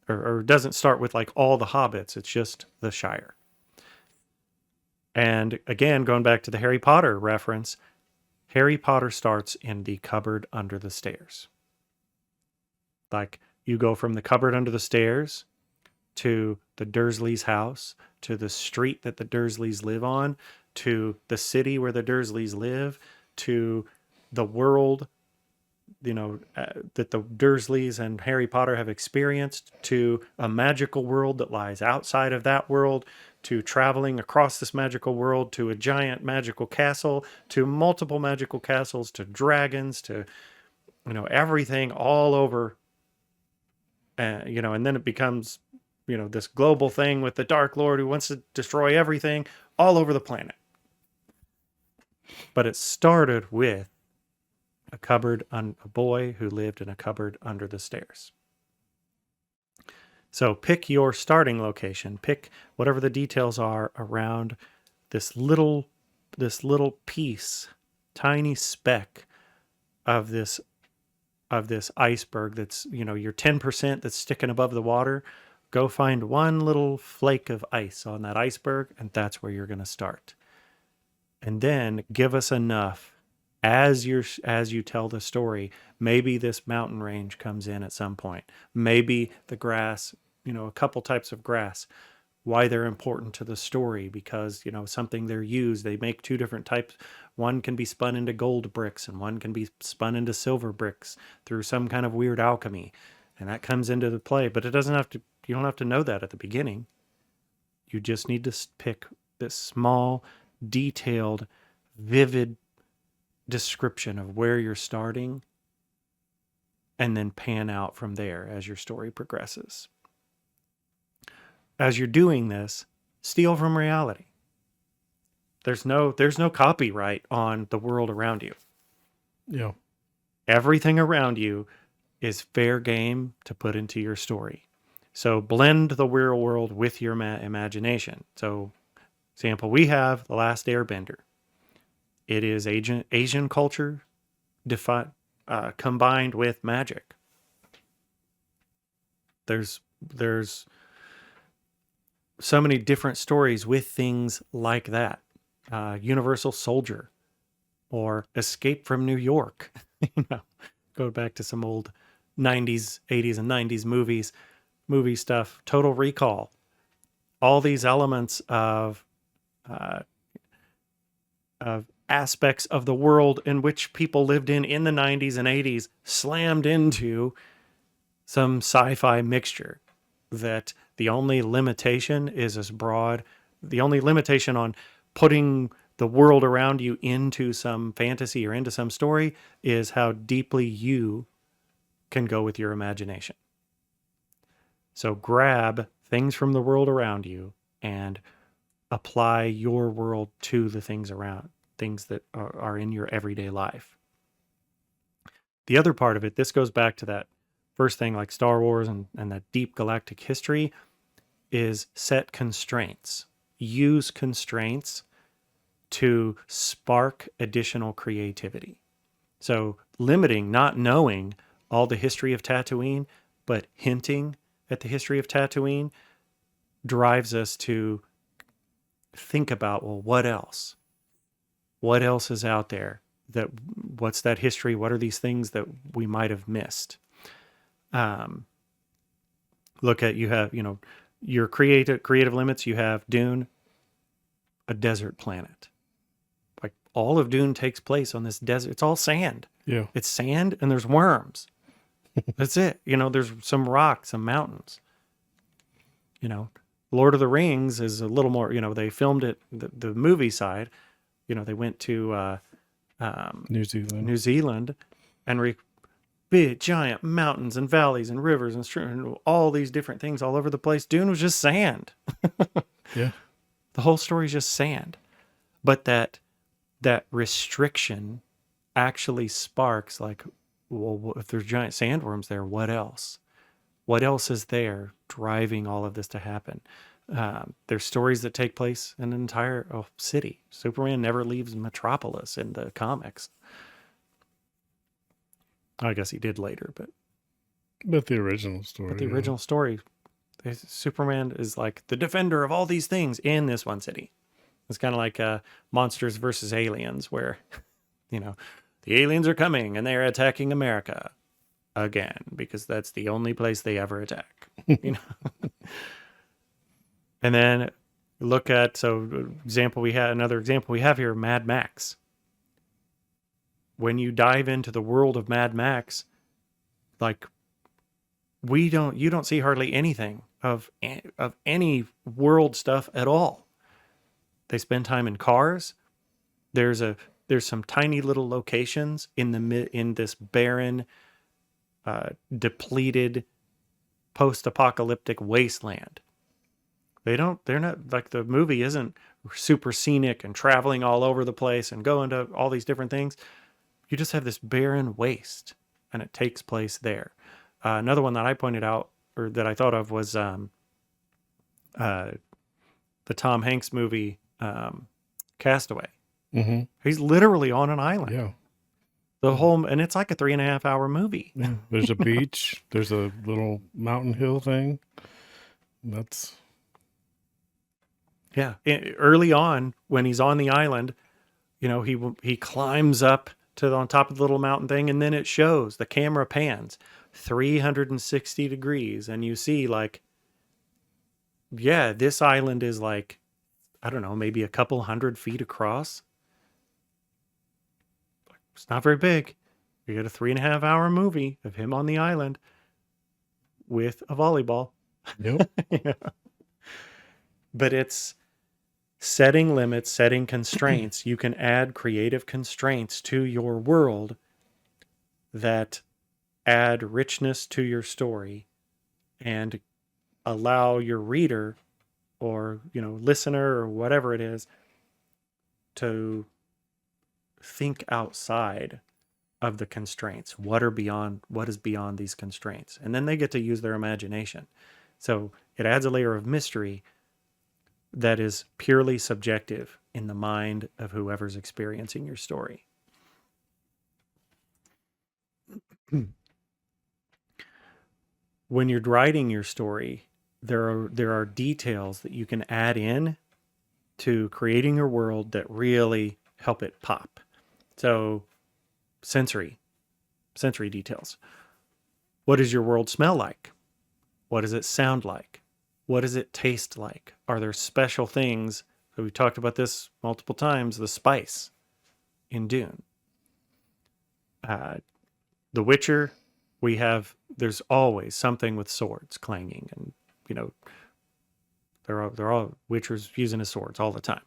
Or doesn't start with like all the hobbits. It's just the Shire. And again, going back to the Harry Potter reference, Harry Potter starts in the cupboard under the stairs. Like, You go from the cupboard under the stairs to the Dursleys' house, to the street that the Dursleys live on, to the city where the Dursleys live, to the world, that the Dursleys and Harry Potter have experienced, to a magical world that lies outside of that world, to traveling across this magical world, to a giant magical castle, to multiple magical castles, to dragons, to, everything all over. And then it becomes, this global thing with the Dark Lord who wants to destroy everything all over the planet. But it started with a boy who lived in a cupboard under the stairs. So pick your starting location. Pick whatever the details are around this little piece, tiny speck of this iceberg that's, your 10% that's sticking above the water. Go find one little flake of ice on that iceberg, and that's where you're going to start. And then give us enough as you tell the story. Maybe this mountain range comes in at some point. Maybe the grass, a couple types of grass, why they're important to the story, because, something they're used. They make two different types. One can be spun into gold bricks and one can be spun into silver bricks through some kind of weird alchemy. And that comes into the play, but you don't have to know that at the beginning. You just need to pick this small, detailed, vivid description of where you're starting and then pan out from there as your story progresses. As you're doing this, steal from reality. There's no copyright on the world around you. Yeah. Everything around you is fair game to put into your story. So blend the real world with your imagination. So, example, we have The Last Airbender. It is Asian culture combined with magic. There's so many different stories with things like that. Universal Soldier or Escape from New York. Go back to some old 90s, 80s, and 90s movie stuff. Total Recall. All these elements of aspects of the world in which people lived in the 90s and 80s slammed into some sci-fi mixture that the only limitation is as broad. The only limitation on putting the world around you into some fantasy or into some story is how deeply you can go with your imagination. So grab things from the world around you and apply your world to the things around, things that are in your everyday life. The other part of it, this goes back to that first thing like Star Wars and that deep galactic history, is set constraints. Use constraints to spark additional creativity. So limiting, not knowing all the history of Tatooine, but hinting at the history of Tatooine drives us to think about, well, what else? What else is out there? What's that history? What are these things that we might have missed? Look at, you have, your creative limits. You have Dune, a desert planet. Like all of Dune takes place on this desert. It's all sand. Yeah. It's sand and there's worms. That's it. There's some rocks, some mountains. Lord of the Rings is a little more, they filmed it, the movie side, they went to New Zealand and big giant mountains and valleys and rivers and all these different things all over the place. Dune was just sand. Yeah. The whole story is just sand. But that restriction actually sparks like, well, if there's giant sandworms there, what else? What else is there driving all of this to happen? There's stories that take place in an entire city. Superman never leaves Metropolis in the comics. I guess he did later, but the original story. the original story, Superman is like the defender of all these things in this one city. It's kind of like Monsters versus Aliens, where the aliens are coming and they're attacking America. again, because that's the only place they ever attack. You know. And then look at, so example we had, another example we have here, Mad Max. When you dive into the world of Mad Max, like you don't see hardly anything of any world stuff at all. They spend time in cars. There's some tiny little locations in this barren, depleted, post-apocalyptic wasteland. They're not, like, the movie isn't super scenic and traveling all over the place and going to all these different things. You just have this barren waste, and it takes place there. Another one that I pointed out, or that I thought of, was the Tom Hanks movie, Castaway. Mm-hmm. He's literally on an island. Yeah. And it's like a 3.5 hour movie. Yeah. There's a beach. There's a little mountain hill thing. That's... Yeah. Early on, when he's on the island, he climbs up on top of the little mountain thing, and then it shows, the camera pans 360 degrees, and you see, like, yeah, this island is like, I don't know, maybe a couple 100 feet across. It's not very big. You get a 3.5 hour movie of him on the island with a volleyball. Yep. Yeah. But it's setting limits, setting constraints. You can add creative constraints to your world that add richness to your story and allow your reader, or listener, or whatever it is, to think outside of the constraints. What is beyond these constraints? And then they get to use their imagination. So it adds a layer of mystery that is purely subjective in the mind of whoever's experiencing your story. When you're writing your story, there are details that you can add in to creating your world that really help it pop. So sensory details. What does your world smell like? What does it sound like? What does it taste like? Are there special things? So we've talked about this multiple times, the spice in Dune. The Witcher, there's always something with swords clanging, and they're all Witchers using his swords all the time.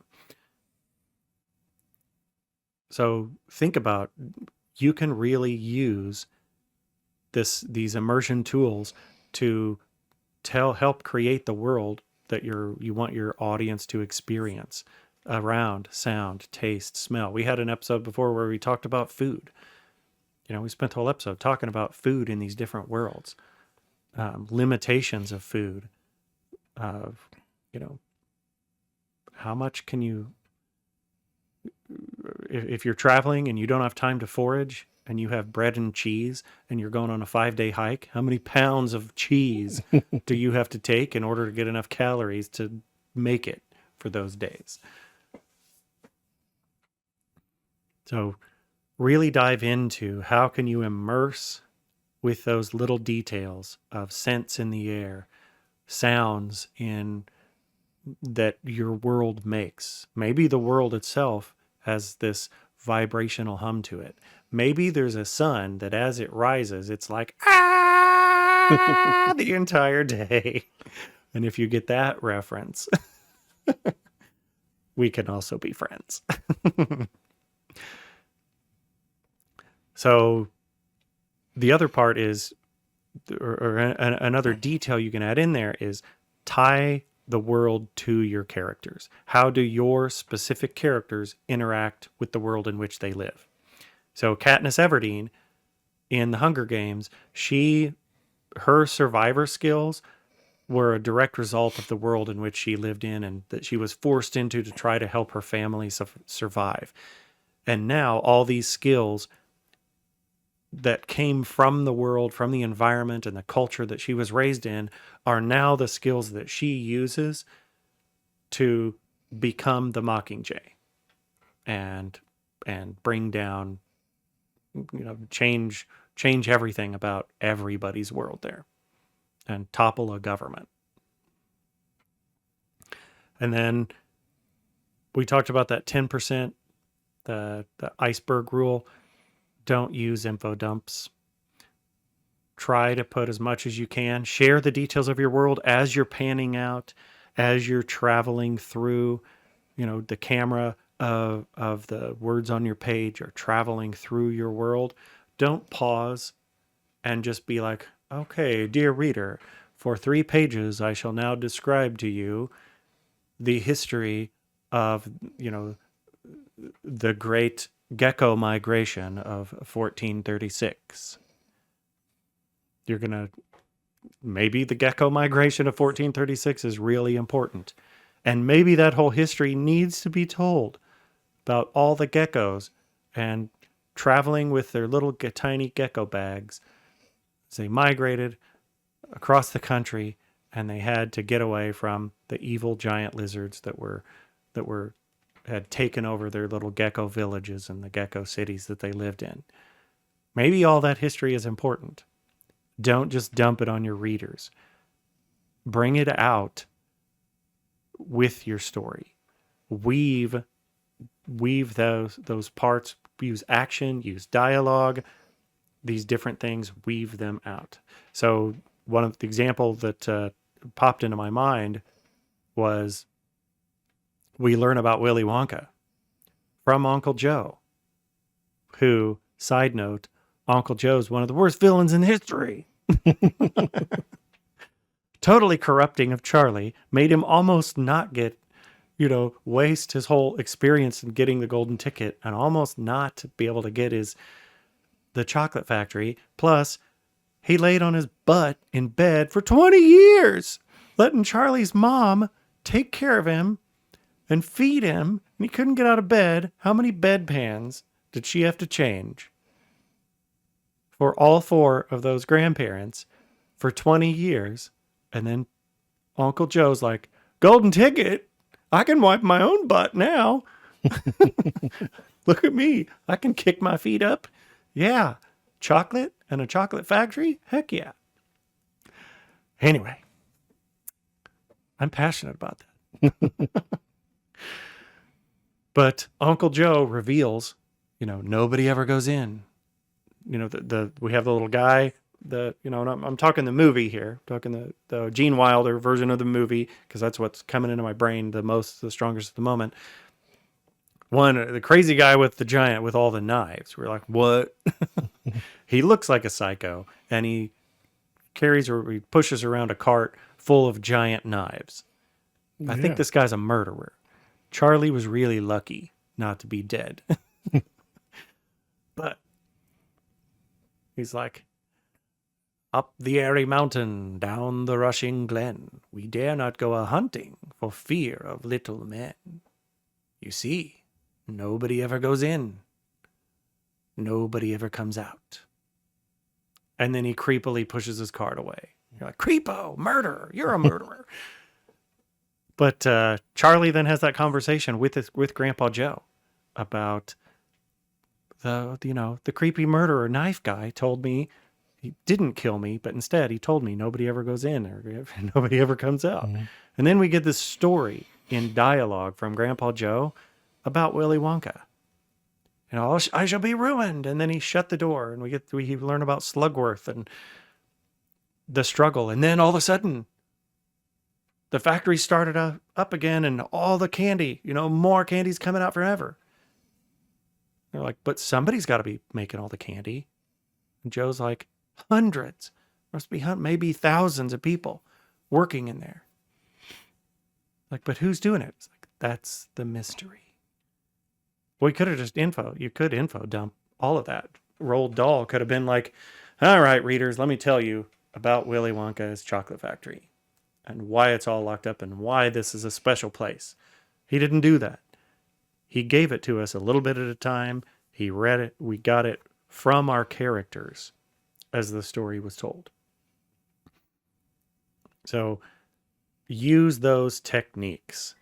So think about, you can really use these immersion tools to help create the world that you want your audience to experience around sound, taste, smell. We had an episode before where we talked about food. We spent the whole episode talking about food in these different worlds, limitations of food, of how much can you, if you're traveling and you don't have time to forage, and you have bread and cheese, and you're going on a 5-day hike, how many pounds of cheese do you have to take in order to get enough calories to make it for those days? So really dive into, how can you immerse with those little details of scents in the air, sounds that your world makes. Maybe the world itself has this vibrational hum to it. Maybe there's a sun that, as it rises, it's like, the entire day. And if you get that reference, we can also be friends. So the other part is, or another detail you can add in there is, tie the world to your characters. How do your specific characters interact with the world in which they live? So Katniss Everdeen in the Hunger Games, her survivor skills were a direct result of the world in which she lived in, and that she was forced into to try to help her family survive. And now all these skills that came from the world, from the environment and the culture that she was raised in, are now the skills that she uses to become the Mockingjay and bring down, change change everything about everybody's world there and topple a government. And then we talked about that 10%, the iceberg rule. Don't use info dumps. Try to put as much as you can. Share the details of your world as you're panning out, as you're traveling through, the camera of the words on your page are traveling through your world. Don't pause and just be like, okay, dear reader, for 3 pages, I shall now describe to you the history of, the great gecko migration of 1436. You're going to, maybe the gecko migration of 1436 is really important. And maybe that whole history needs to be told about all the geckos and traveling with their little tiny gecko bags as they migrated across the country, and they had to get away from the evil giant lizards that had taken over their little gecko villages and the gecko cities that they lived in. Maybe all that history is important. Don't just dump it on your readers. Bring it out with your story. Weave those parts, use action, use dialogue, these different things, weave them out. So one of the example that popped into my mind was we learn about Willy Wonka from Uncle Joe, who, side note, Uncle Joe's one of the worst villains in history. Totally corrupting of Charlie, made him almost not get, waste his whole experience in getting the golden ticket and almost not be able to get the chocolate factory. Plus, he laid on his butt in bed for 20 years, letting Charlie's mom take care of him and feed him, and he couldn't get out of bed. How many bedpans did she have to change for all 4 of those grandparents for 20 years? And then Uncle Joe's like, golden ticket? I can wipe my own butt now. Look at me. I can kick my feet up. Yeah. Chocolate and a chocolate factory? Heck yeah. Anyway, I'm passionate about that. But Uncle Joe reveals, nobody ever goes in. We have the little guy, I'm talking the movie here, talking the Gene Wilder version of the movie, because that's what's coming into my brain the strongest at the moment. The crazy guy with the giant with all the knives. We're like, what? He looks like a psycho, and he pushes around a cart full of giant knives. I think this guy's a murderer. Charlie was really lucky not to be dead. But he's like, up the airy mountain, down the rushing glen, we dare not go a-hunting for fear of little men. You see, nobody ever goes in. Nobody ever comes out. And then he creepily pushes his cart away. You're like, creepo, murderer, you're a murderer. But Charlie then has that conversation with Grandpa Joe about the creepy murderer knife guy told me he didn't kill me, but instead he told me nobody ever goes in or nobody ever comes out. Mm-hmm. And then we get this story in dialogue from Grandpa Joe about Willy Wonka. I shall be ruined. And then he shut the door, and we learn about Slugworth and the struggle. And then all of a sudden, the factory started up again, and all the candy, more candy's coming out forever. They're like, but somebody's got to be making all the candy. And Joe's like, hundreds, must be maybe thousands of people working in there. Like, but who's doing it? It's like, that's the mystery. We could have just you could info dump all of that. Roald Dahl could have been like, all right, readers, let me tell you about Willy Wonka's chocolate factory and why it's all locked up and why this is a special place. He didn't do that. He gave it to us a little bit at a time. He read it. We got it from our characters as the story was told. So use those techniques.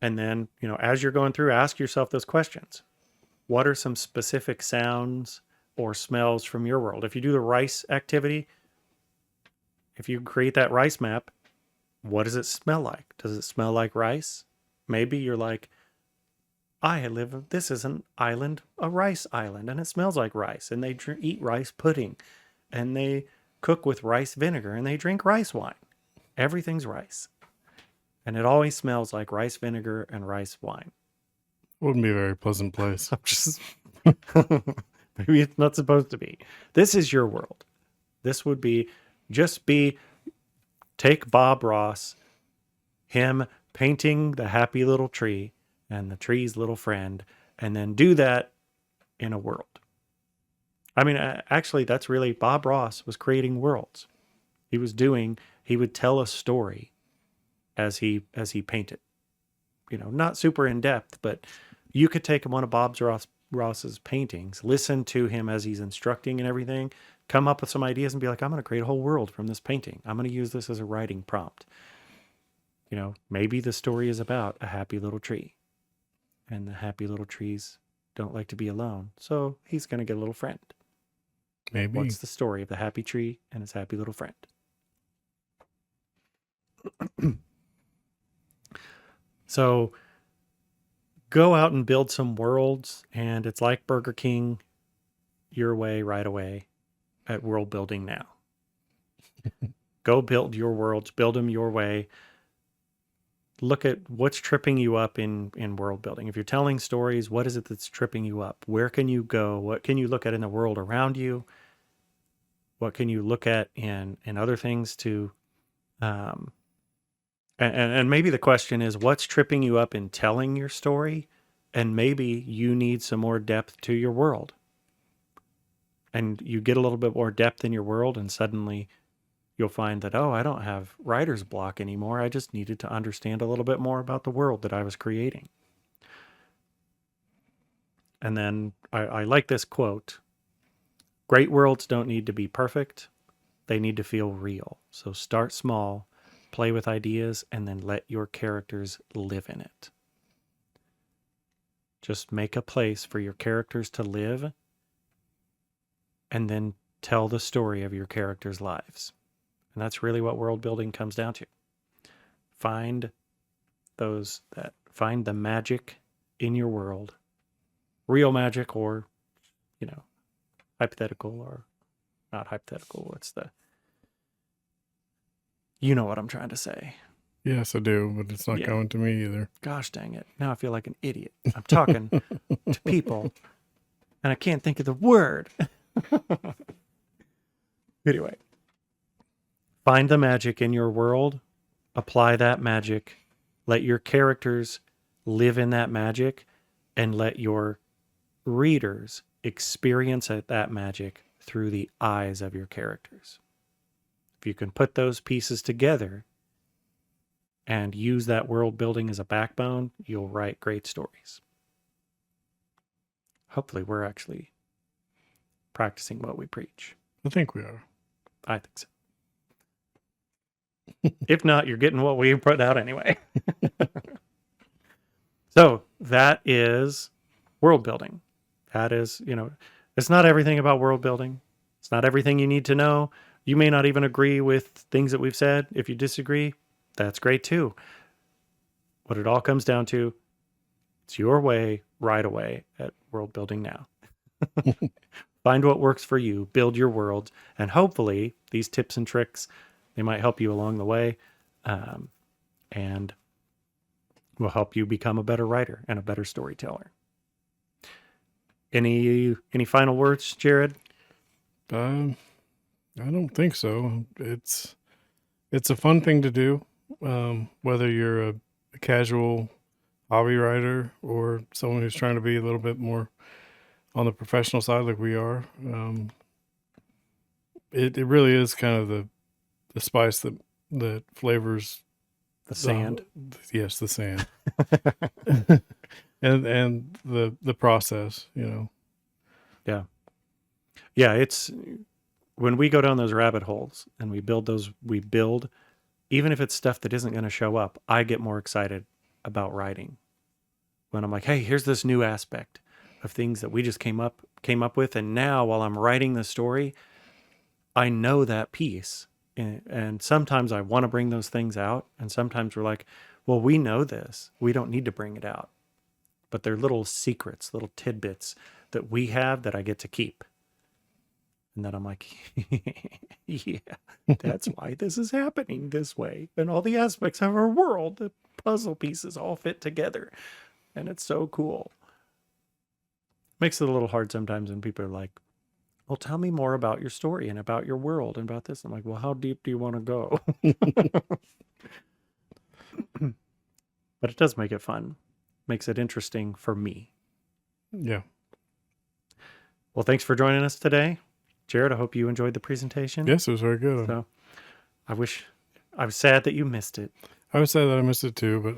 And then, as you're going through, ask yourself those questions. What are some specific sounds or smells from your world. If you do the rice activity, if you create that rice map, what does it smell like? Does it smell like rice? Maybe you're like, this is an island, a rice island, and it smells like rice, and they eat rice pudding, and they cook with rice vinegar, and they drink rice wine. Everything's rice. And it always smells like rice vinegar and rice wine. Wouldn't be a very pleasant place. Just maybe it's not supposed to be. This is your world. This would be take Bob Ross, him painting the happy little tree and the tree's little friend, and then do that in a world. I mean, actually, that's really Bob Ross was creating worlds. He would tell a story as he painted. Not super in depth, but you could take one of Ross's paintings, listen to him as he's instructing and everything, come up with some ideas and be like, I'm going to create a whole world from this painting. I'm going to use this as a writing prompt. Maybe the story is about a happy little tree, and the happy little trees don't like to be alone. So he's going to get a little friend. Maybe. What's the story of the happy tree and his happy little friend? So go out and build some worlds, and it's like Burger King, your way, right away at world building now. Go build your worlds, build them your way. Look at what's tripping you up in world building. If you're telling stories, what is it that's tripping you up? Where can you go? What can you look at in the world around you? What can you look at in other things to, and maybe the question is, what's tripping you up in telling your story? And maybe you need some more depth to your world. And you get a little bit more depth in your world, and suddenly you'll find that, I don't have writer's block anymore. I just needed to understand a little bit more about the world that I was creating. And then I like this quote: great worlds don't need to be perfect. They need to feel real. So start small, play with ideas, and then let your characters live in it. Just make a place for your characters to live, and then tell the story of your characters' lives. And that's really what world building comes down to. Find the magic in your world, real magic, or, hypothetical, or not hypothetical. You know what I'm trying to say. Yes, I do, but it's not going to me either. Gosh dang it. Now I feel like an idiot. I'm talking to people and I can't think of the word. Anyway, find the magic in your world, apply that magic, let your characters live in that magic, and let your readers experience that magic through the eyes of your characters. If you can put those pieces together and use that world building as a backbone, you'll write great stories. Hopefully we're actually practicing what we preach. I think we are. I think so. If not, you're getting what we put out anyway. So that is world building. That is, it's not everything about world building. It's not everything you need to know. You may not even agree with things that we've said. If you disagree, that's great too. What it all comes down to, it's your way, right away at world building now. Find what works for you, build your world, and hopefully these tips and tricks, they might help you along the way, and will help you become a better writer and a better storyteller. Any final words, Jared? I don't think so. It's a fun thing to do, whether you're a casual hobby writer or someone who's trying to be a little bit more on the professional side like we are. It really is kind of the spice that flavors The sand. Yes, the sand. and the process, Yeah. Yeah, it's when we go down those rabbit holes and we build, even if it's stuff that isn't going to show up, I get more excited about writing. When I'm like, hey, here's this new aspect of things that we just came up came up with. And now while I'm writing the story, I know that piece. And sometimes I want to bring those things out. And sometimes we're like, well, we know this. We don't need to bring it out. But they're little secrets, little tidbits that we have that I get to keep. And then I'm like, yeah, that's why this is happening this way. And all the aspects of our world, the puzzle pieces all fit together. And it's so cool. Makes it a little hard sometimes when people are like, well, tell me more about your story and about your world and about this. I'm like, well, how deep do you want to go? But it does make it fun. Makes it interesting for me. Yeah. Well, thanks for joining us today. Jared, I hope you enjoyed the presentation. Yes, it was very good. So I was sad that you missed it. I was sad that I missed it too, but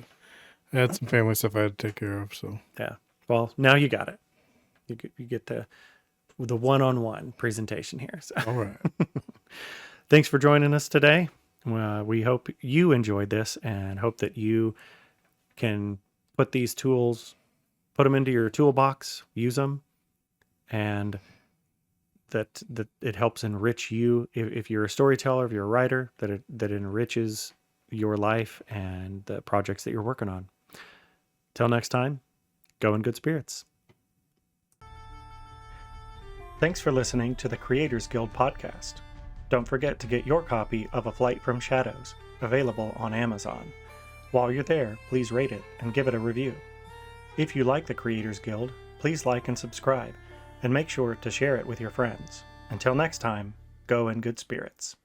I had some family stuff I had to take care of. So Yeah. Well, now you got it. You get the one-on-one presentation here. So. all right. Thanks for joining us today. We hope you enjoyed this and hope that you can put these tools, put them into your toolbox, use them, and that it helps enrich you. If you're a storyteller, if you're a writer, that it enriches your life and the projects that you're working on. Till next time, go in good spirits. Thanks for listening to the Creators Guild podcast. Don't forget to get your copy of A Flight from Shadows, available on Amazon. While you're there, please rate it and give it a review. If you like the Creators Guild, please like and subscribe, and make sure to share it with your friends. Until next time, go in good spirits.